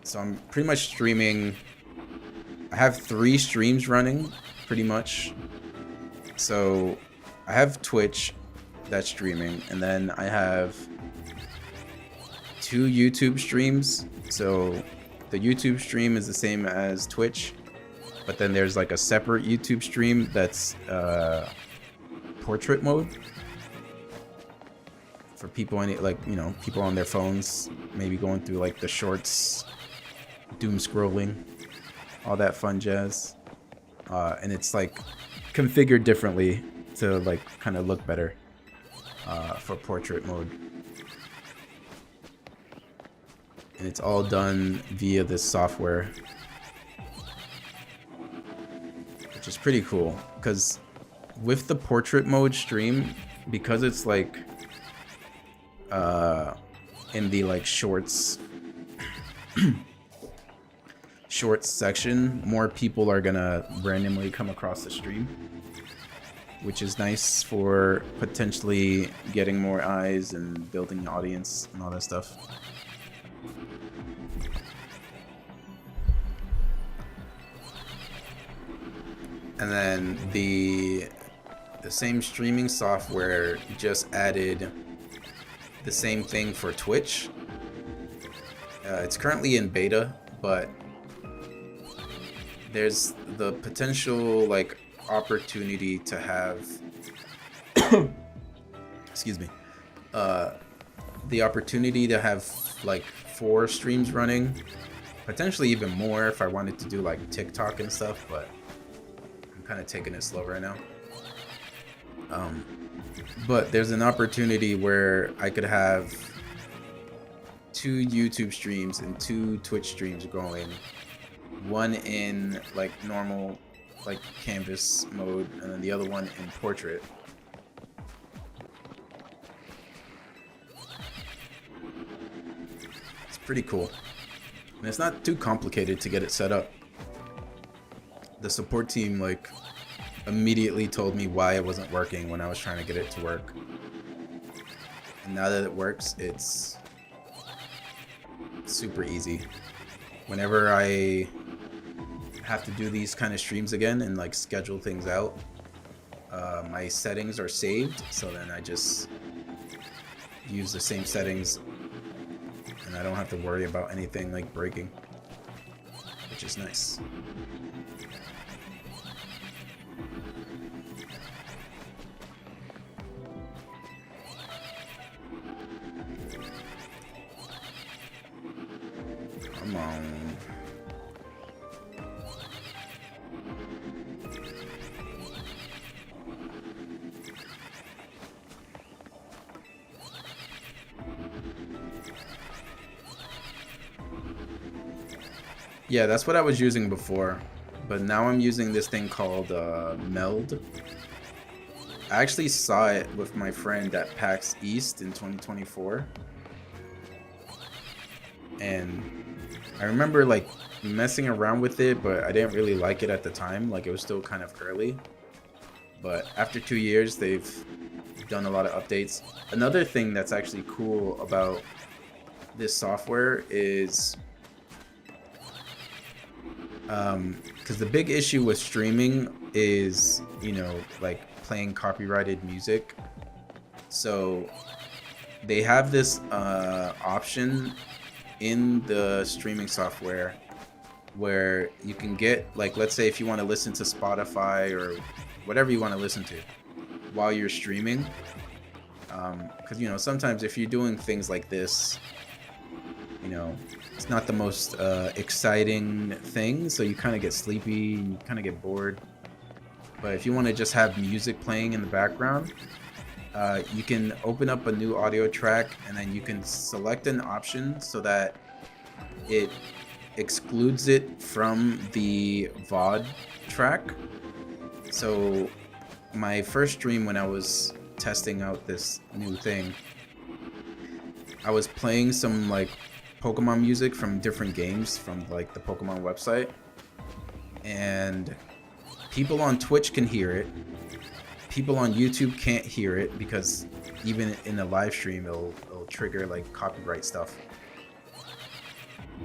So I'm pretty much streaming... I have 3 streams running, pretty much. So I have Twitch that's streaming, and then I have 2 YouTube streams. So the YouTube stream is the same as Twitch, but then there's like a separate YouTube stream that's portrait mode for people people on their phones, maybe going through like the shorts, doom scrolling, all that fun jazz. And it's like configured differently to like kind of look better for portrait mode. And it's all done via this software, which is pretty cool. Because with the portrait mode stream, because it's like in the like shorts section, more people are gonna randomly come across the stream, which is nice for potentially getting more eyes and building an audience and all that stuff. And then the same streaming software just added the same thing for Twitch. It's currently in beta, but there's the potential like opportunity to have excuse me, the opportunity to have like 4 streams running, potentially even more if I wanted to do like TikTok and stuff, but I'm kind of taking it slow right now. But there's an opportunity where I could have 2 YouTube streams and 2 Twitch streams going, one in like normal like canvas mode and then the other one in portrait. It's pretty cool, and it's not too complicated to get it set up. The support team like immediately told me why it wasn't working when I was trying to get it to work, and now that it works, it's super easy. Whenever I have to do these kind of streams again and like schedule things out, my settings are saved, so then I just use the same settings and I don't have to worry about anything like breaking, which is nice. Come on. Yeah, that's what I was using before, but now I'm using this thing called Meld. I actually saw it with my friend at PAX East in 2024, and I remember like messing around with it, but I didn't really like it at the time. Like, it was still kind of early, but after 2 years they've done a lot of updates. Another thing that's actually cool about this software is because the big issue with streaming is, you know, like playing copyrighted music. So they have this option in the streaming software where you can get, like, let's say if you want to listen to Spotify or whatever you want to listen to while you're streaming, because, you know, sometimes if you're doing things like this, you know, it's not the most exciting thing, so you kind of get sleepy and you kind of get bored. But if you want to just have music playing in the background, you can open up a new audio track, and then you can select an option so that it excludes it from the VOD track. So my first stream, when I was testing out this new thing, I was playing some like Pokemon music from different games from like the Pokemon website, and people on Twitch can hear it. People on YouTube can't hear it because even in a live stream it'll trigger like copyright stuff.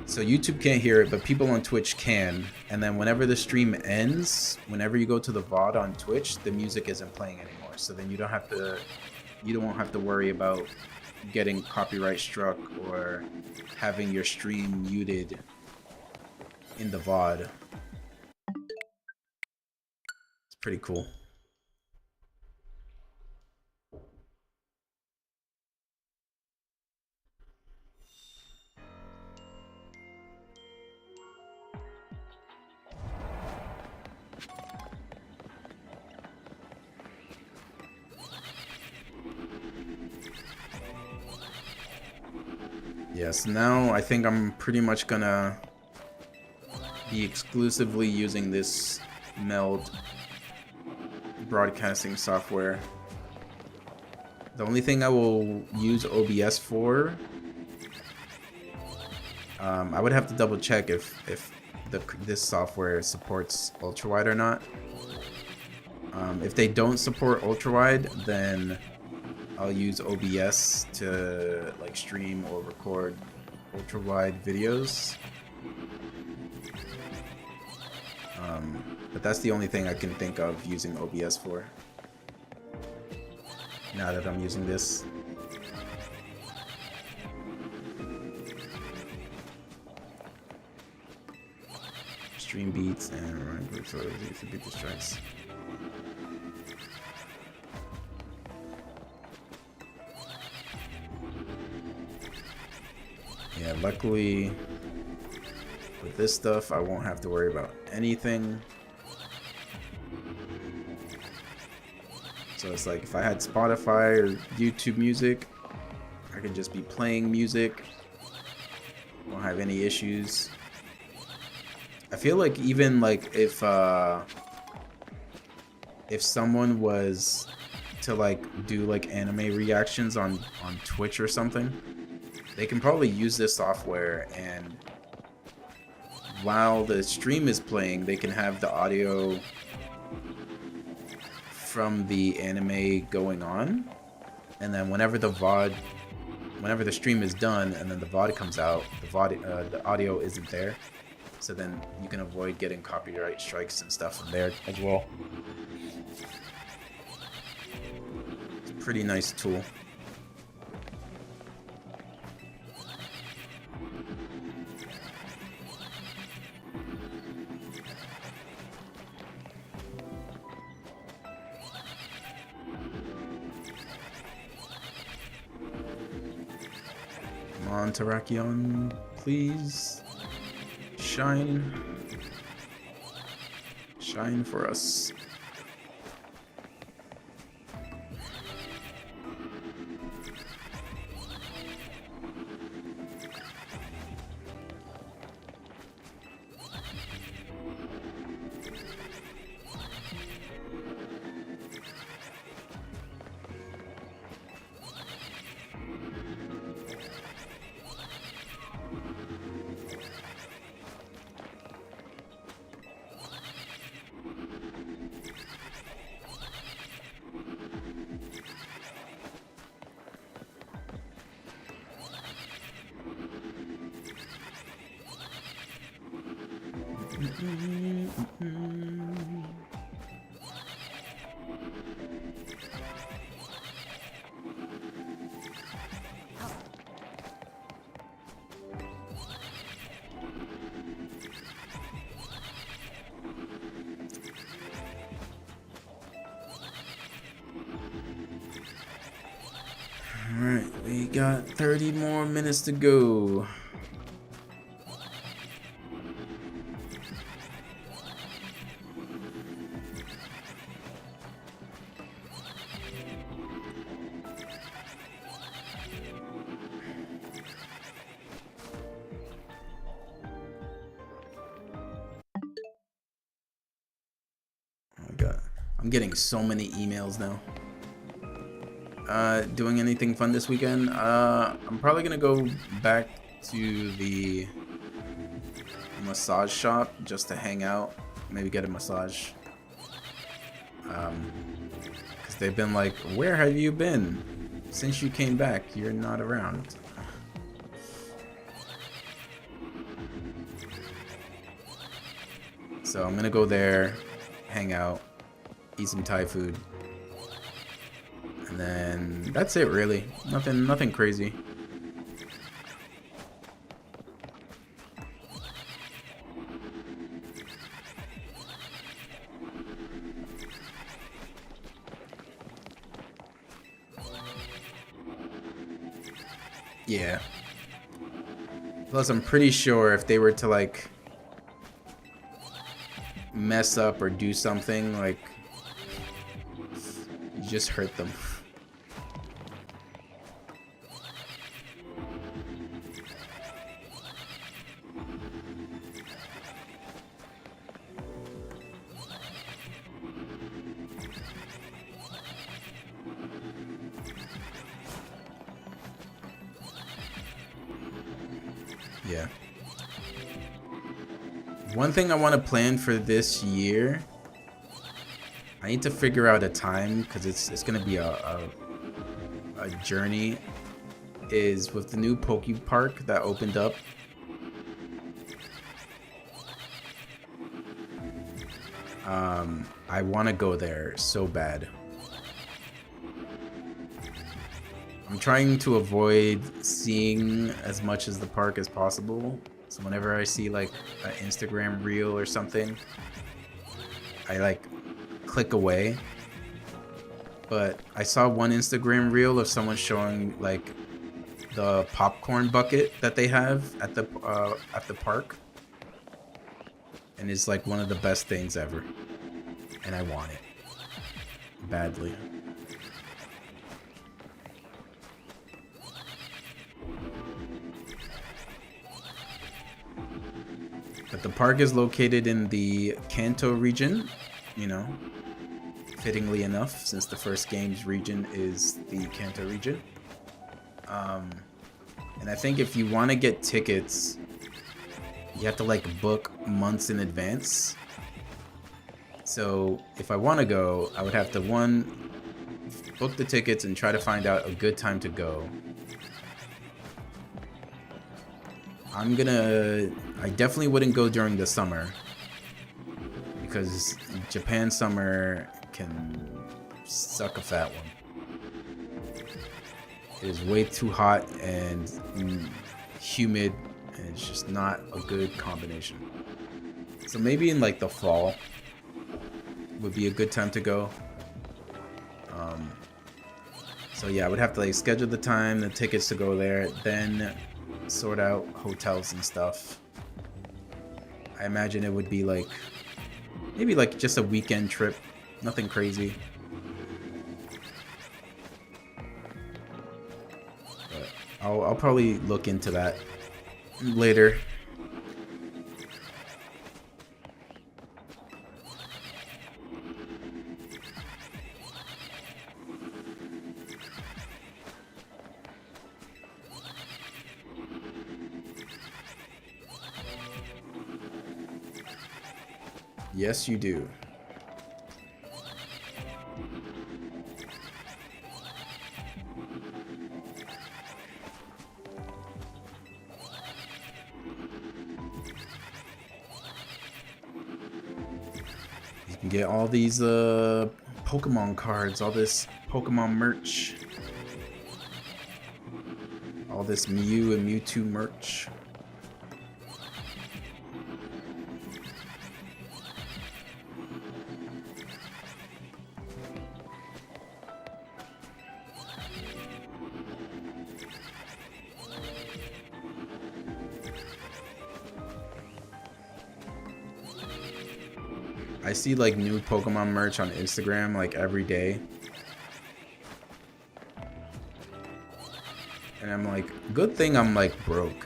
So YouTube can't hear it, but people on Twitch can. And then whenever the stream ends, whenever you go to the VOD on Twitch, the music isn't playing anymore. So then you don't have to worry about getting copyright struck or having your stream muted in the VOD. It's pretty cool. Yes, now I think I'm pretty much gonna be exclusively using this Meld broadcasting software. The only thing I will use OBS for, I would have to double check if this software supports ultrawide or not. If they don't support ultrawide, then I'll use OBS to like stream or record ultra-wide videos. But that's the only thing I can think of using OBS for now that I'm using this. Stream beats and run groups so to beat the strikes. Yeah, luckily with this stuff I won't have to worry about anything. So it's like if I had Spotify or YouTube Music, I could just be playing music. Won't have any issues. I feel like even like if someone was to like do like anime reactions on Twitch or something, they can probably use this software, and while the stream is playing, they can have the audio from the anime going on, and then whenever the stream is done and then the VOD comes out, the audio isn't there, so then you can avoid getting copyright strikes and stuff from there as well. It's a pretty nice tool. Come on, Terrakion, please shine. Shine for us. Alright, we got 30 more minutes to go. Oh my god, I'm getting so many emails now. Doing anything fun this weekend? I'm probably gonna go back to the massage shop just to hang out, maybe get a massage. Because they've been like, where have you been? Since you came back, you're not around. So I'm gonna go there, hang out, eat some Thai food. And then that's it really. Nothing crazy. Yeah. Plus I'm pretty sure if they were to like mess up or do something, like you just hurt them. Yeah. One thing I want to plan for this year, I need to figure out a time because it's gonna be a journey. Is with the new Poke Park that opened up. I want to go there so bad. I'm trying to avoid seeing as much as the park as possible. So whenever I see like an Instagram reel or something, I like click away. But I saw one Instagram reel of someone showing like the popcorn bucket that they have at the park, and it's like one of the best things ever, and I want it badly. But the park is located in the Kanto region, you know, fittingly enough, since the first game's region is the Kanto region. And I think if you want to get tickets, you have to like book months in advance. So if I want to go, I would have to book the tickets and try to find out a good time to go. I definitely wouldn't go during the summer because Japan summer can suck a fat one. It is way too hot and humid, and it's just not a good combination. So maybe in like the fall would be a good time to go. So yeah, I would have to like schedule the time, the tickets to go there, then sort out hotels and stuff. I imagine it would be like maybe like just a weekend trip, nothing crazy. But I'll probably look into that later. Yes, you do. get all these Pokemon cards, all this Pokemon merch, all this Mew and Mewtwo merch. I see like new Pokemon merch on Instagram like every day. And I'm like, good thing I'm like broke.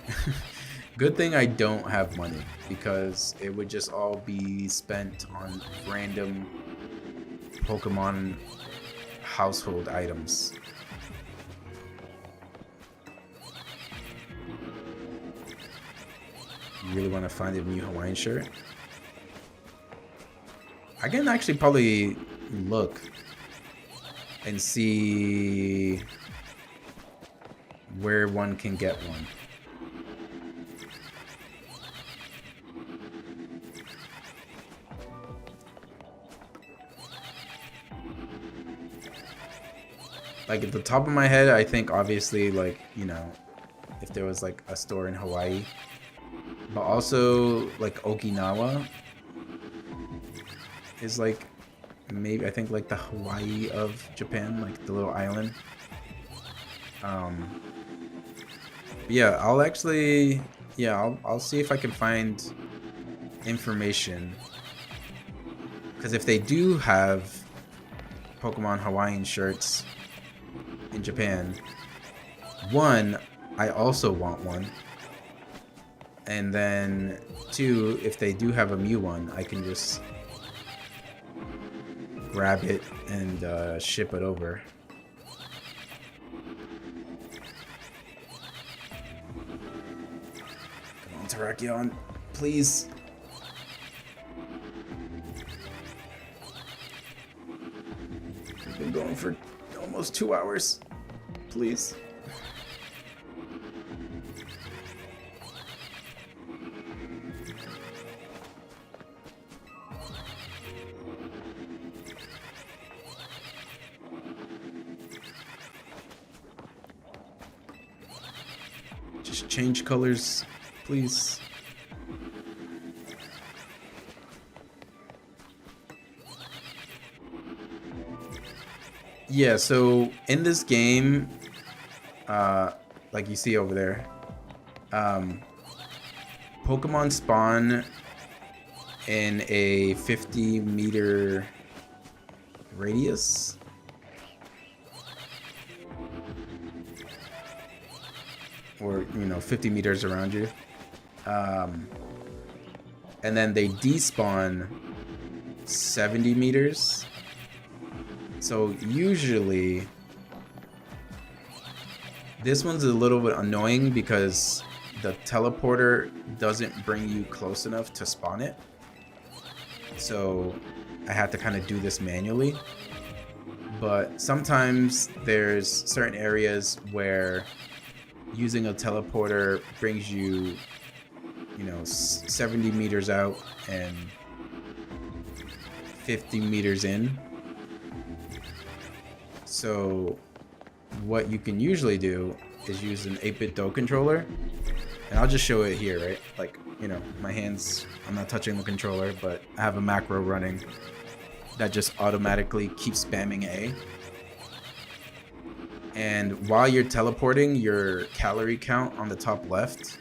Good thing I don't have money, because it would just all be spent on random Pokemon household items. You really want to find a new Hawaiian shirt? I can actually probably look and see where one can get one. Like at the top of my head, I think obviously like, you know, if there was like a store in Hawaii, but also like Okinawa is like maybe, I think like the Hawaii of Japan, like the little island. Yeah, I'll actually, yeah, I'll see if I can find information, because if they do have Pokemon Hawaiian shirts in Japan, one, I also want one, and then two, if they do have a Mew one, I can just grab it and ship it over. Come on, Terrakion, please. We've been going for almost 2 hours. Please. Just change colors, please. Yeah, so in this game, like you see over there, Pokemon spawn in a 50-meter radius. Or, you know, 50 meters around you. And then they despawn 70 meters. So usually, this one's a little bit annoying because the teleporter doesn't bring you close enough to spawn it. So I have to kind of do this manually. But sometimes there's certain areas where using a teleporter brings you, you know, 70 meters out and 50 meters in. So what you can usually do is use an 8-bit DO controller, and I'll just show it here, right? Like, you know, my hands, I'm not touching the controller, but I have a macro running that just automatically keeps spamming A. And while you're teleporting, your calorie count on the top left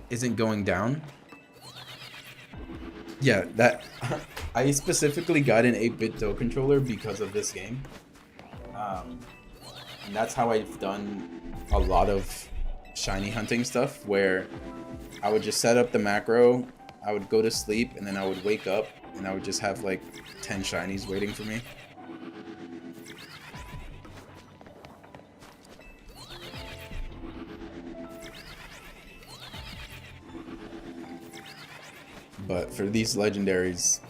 isn't going down. Yeah, that I specifically got an 8-bit DO controller because of this game. And that's how I've done a lot of shiny hunting stuff, where I would just set up the macro, I would go to sleep, and then I would wake up and I would just have like 10 shinies waiting for me. But for these legendaries,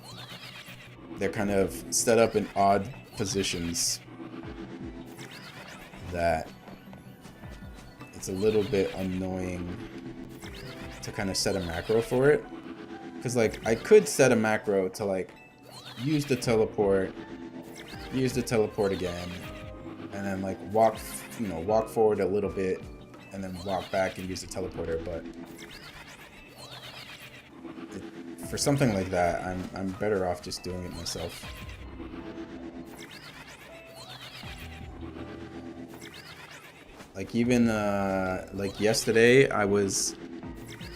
they're kind of set up in odd positions that it's a little bit annoying to kind of set a macro for it, Because, like, I could set a macro to, like, use the teleport again, and then, like, walk forward a little bit, and then walk back and use the teleporter, but for something like that, I'm better off just doing it myself. Like, even, like, yesterday,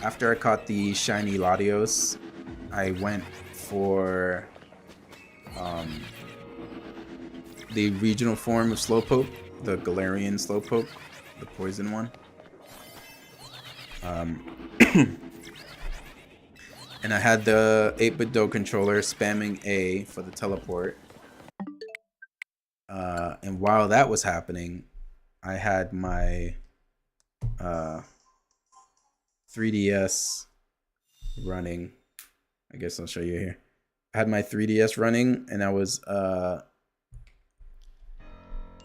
after I caught the shiny Latios, I went for, the regional form of Slowpoke, the Galarian Slowpoke, the poison one. And I had the 8-bit Do controller spamming A for the teleport. And while that was happening, I had my 3DS running. I guess I'll show you here. I had my 3DS running, and I was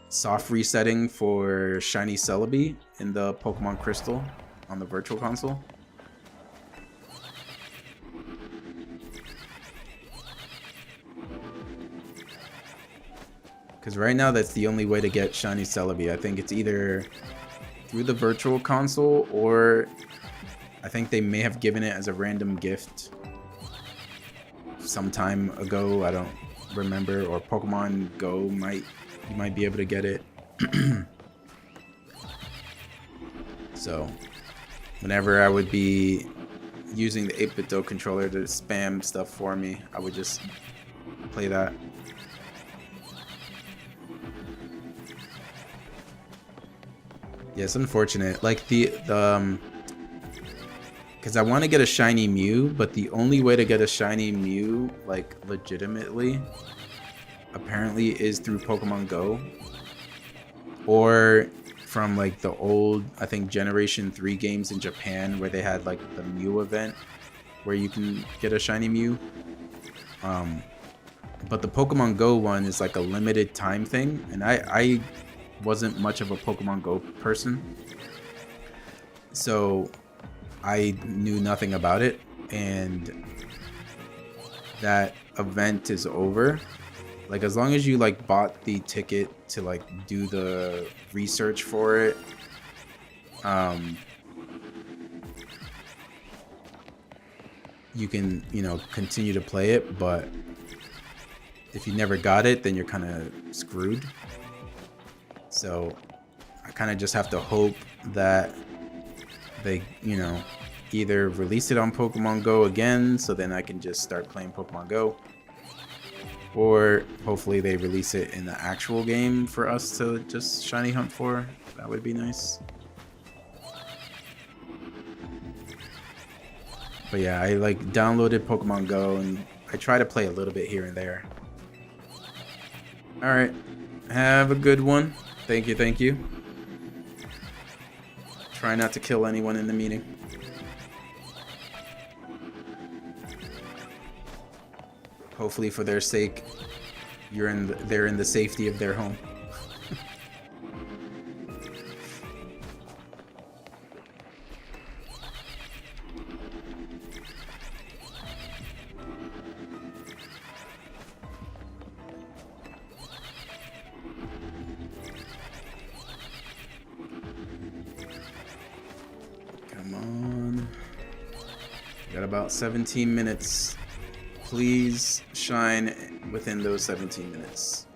soft resetting for Shiny Celebi in the Pokemon Crystal on the Virtual Console. Because right now, that's the only way to get Shiny Celebi. I think it's either through the Virtual Console, or I think they may have given it as a random gift some time ago. I don't remember. Or Pokemon Go you might be able to get it. So, whenever I would be using the 8-bit Do controller to spam stuff for me, I would just play that. Yeah, it's unfortunate. Like because I want to get a shiny Mew, but the only way to get a shiny Mew, like, legitimately, apparently is through Pokemon Go, or from, like, the old, I think, Generation 3 games in Japan, where they had, like, the Mew event where you can get a shiny Mew. But the Pokemon Go one is like a limited time thing, and I wasn't much of a Pokemon Go person, so I knew nothing about it, and that event is over. Like, as long as you, like, bought the ticket to, like, do the research for it, you can, continue to play it, but if you never got it, then you're kind of screwed. So I kind of just have to hope that they, either release it on Pokemon Go again, so then I can just start playing Pokemon Go, or hopefully they release it in the actual game for us to just shiny hunt for. That would be nice. But yeah, I, like, downloaded Pokemon Go, and I try to play a little bit here and there. Alright, have a good one. Thank you. Try not to kill anyone in the meeting. Hopefully, for their sake, they're in the safety of their home. Come on. Got about 17 minutes. Please shine within those 17 minutes.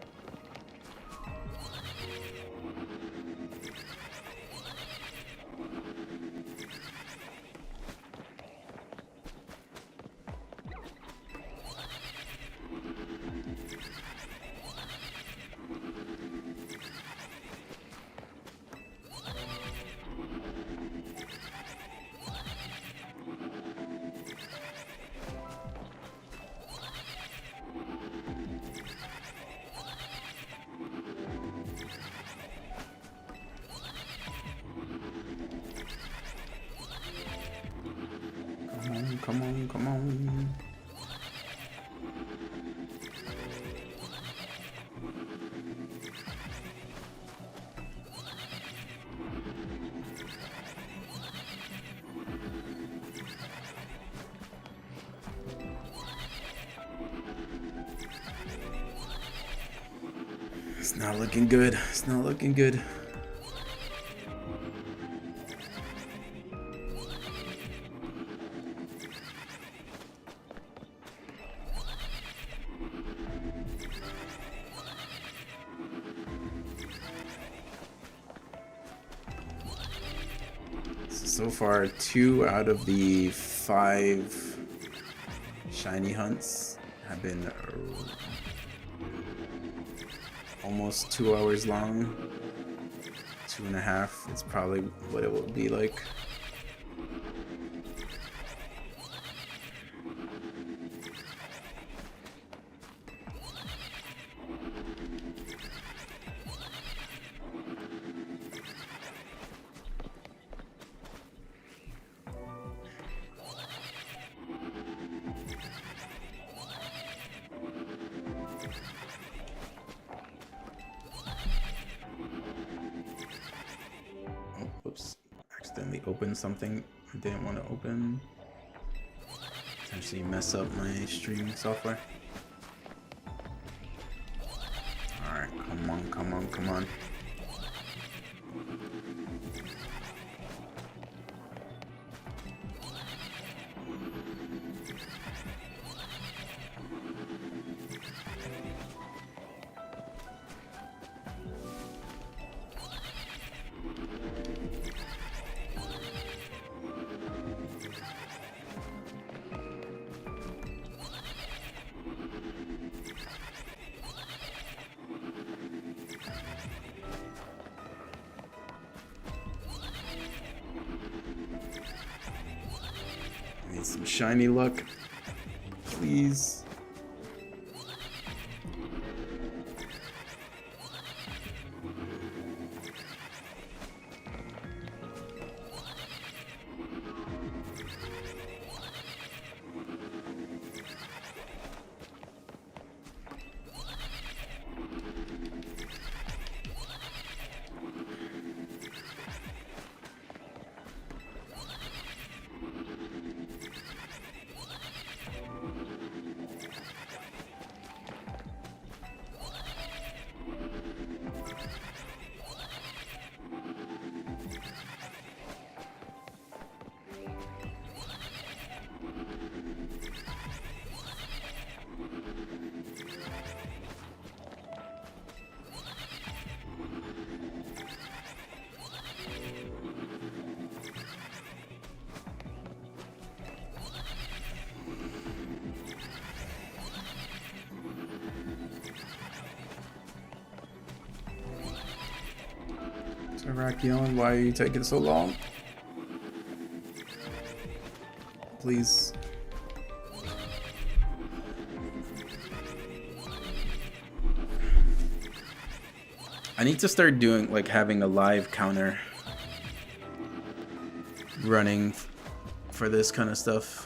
Come on. It's not looking good. It's not looking good. So far, 2 out of the 5 shiny hunts have been almost 2 hours long. 2.5 is probably what it will be like. Whoops, accidentally opened something I didn't want to open. Potentially mess up my streaming software. Alright, come on, come on, come on. Need some shiny luck, please. Terrakion, why are you taking so long? Please. I need to start doing, like, having a live counter running for this kind of stuff.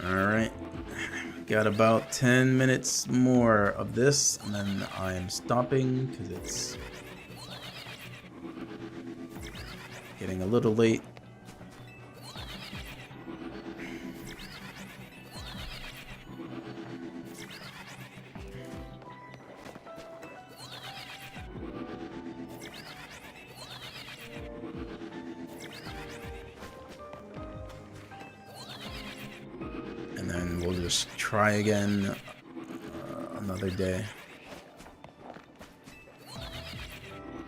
Alright, got about 10 minutes more of this, and then I am stopping because it's getting a little late. And then we'll just try again another day.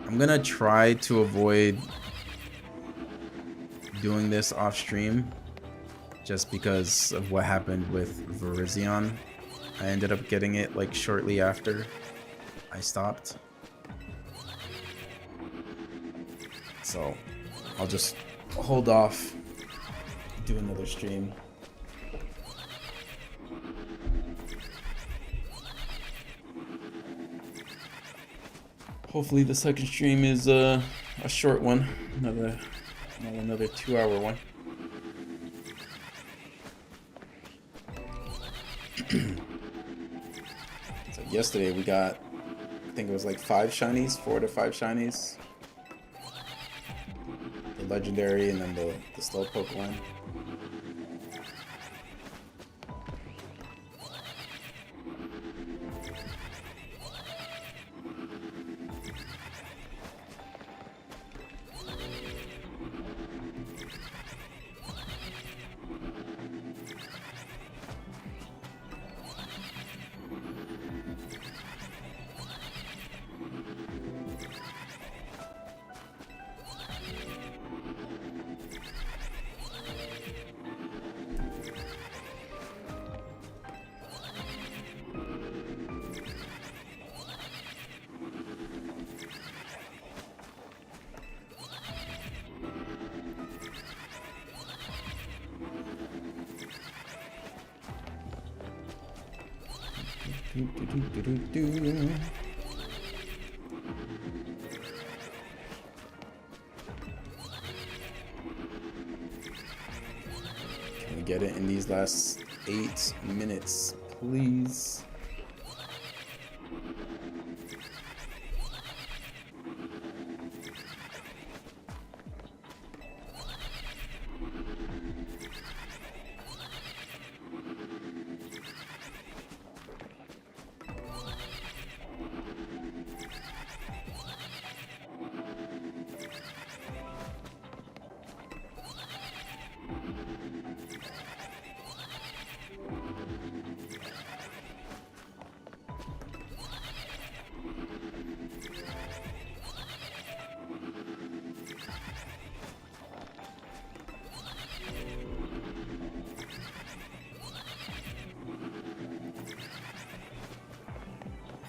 I'm gonna try to avoid doing this off stream just because of what happened with Virizion. I ended up getting it like shortly after I stopped. So I'll just hold off, do another stream. Hopefully the second stream is a short one, not another 2-hour one. So yesterday we got, I think it was like 4 to 5 shinies. The legendary and then the slowpoke one. Can we get it in these last 8 minutes, please?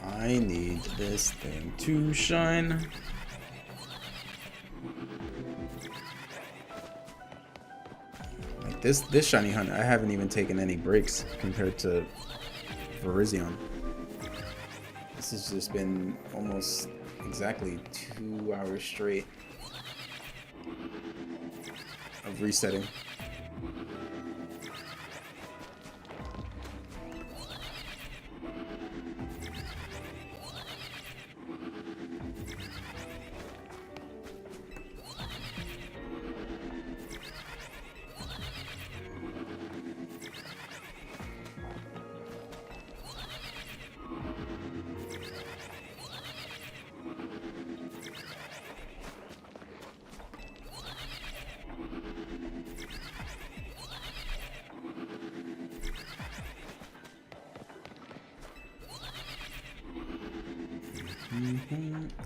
I need this thing to shine. Like this shiny hunt, I haven't even taken any breaks compared to Virizion. This has just been almost exactly 2 hours straight of resetting.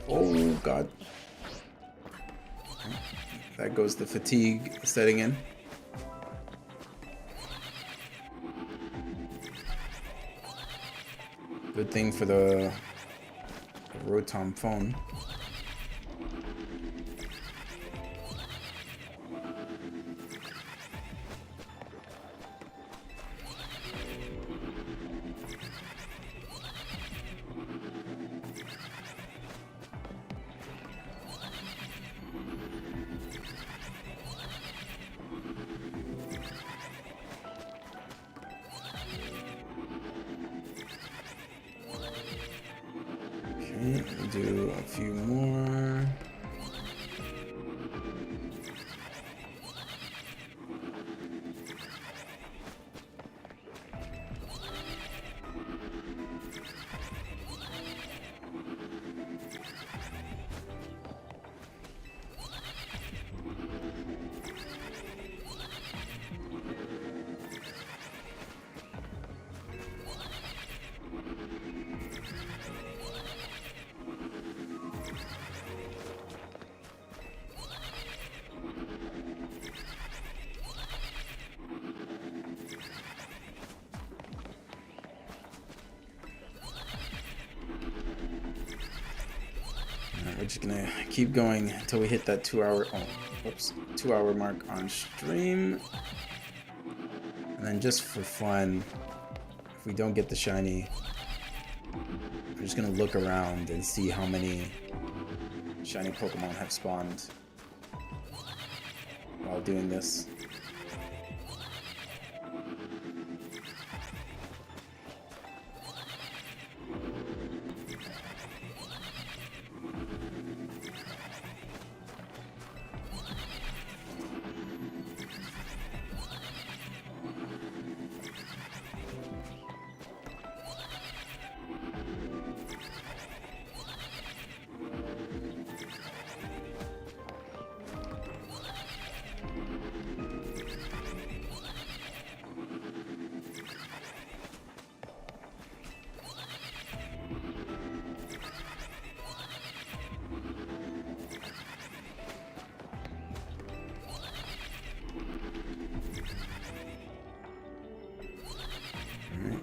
Oh god. That goes the fatigue setting in. Good thing for the Rotom phone. We'll do a few more. we're just gonna keep going until we hit that 2 hour, 2 hour mark on stream. And then just for fun, if we don't get the shiny, I'm just gonna look around and see how many shiny Pokemon have spawned while doing this.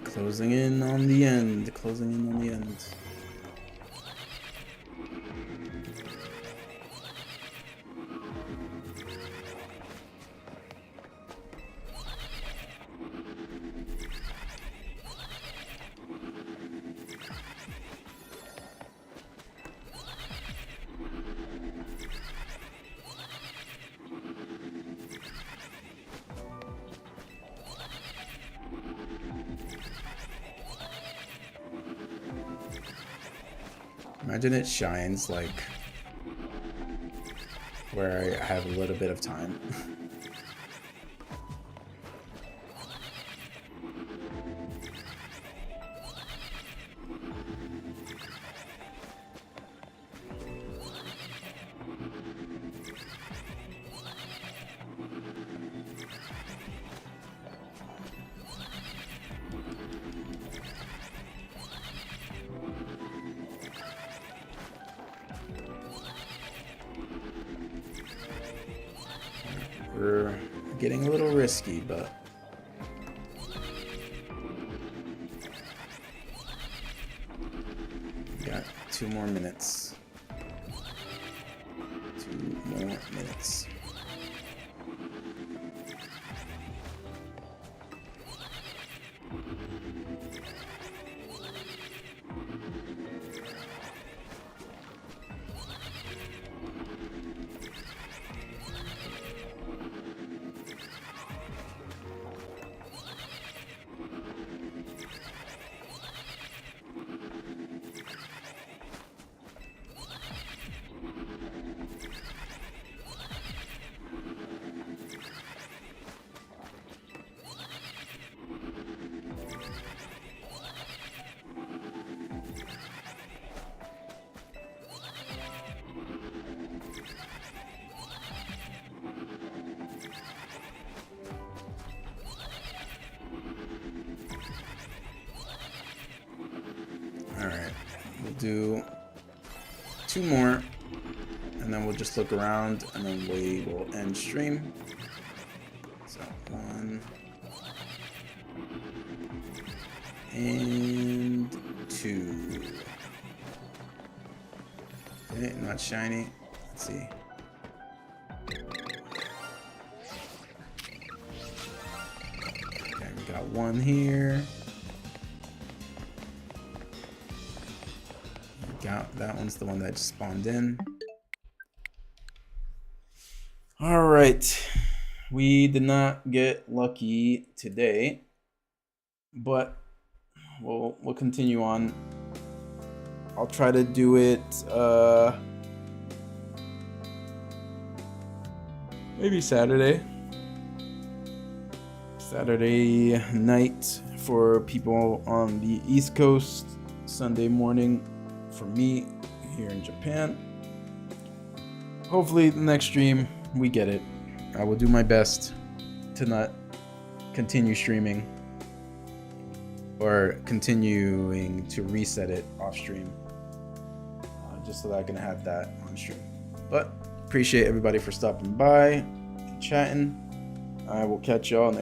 Closing in on the end. Closing in on the end. Imagine it shines like where I have a little bit of time. We're getting a little risky, but got 2 more minutes. 2 more minutes. Alright, we'll do 2 more, and then we'll just look around, and then we will end stream. So, 1 and 2. Okay, not shiny. Let's see. Okay, we got 1 here. That one's the one that just spawned in. All right, we did not get lucky today, but we'll continue on. I'll try to do it maybe Saturday night for people on the East Coast, Sunday morning for me here in Japan. Hopefully the next stream we get it. I will do my best to not continue streaming or continuing to reset it off stream, just so that I can have that on stream. But appreciate everybody for stopping by and chatting. I will catch y'all next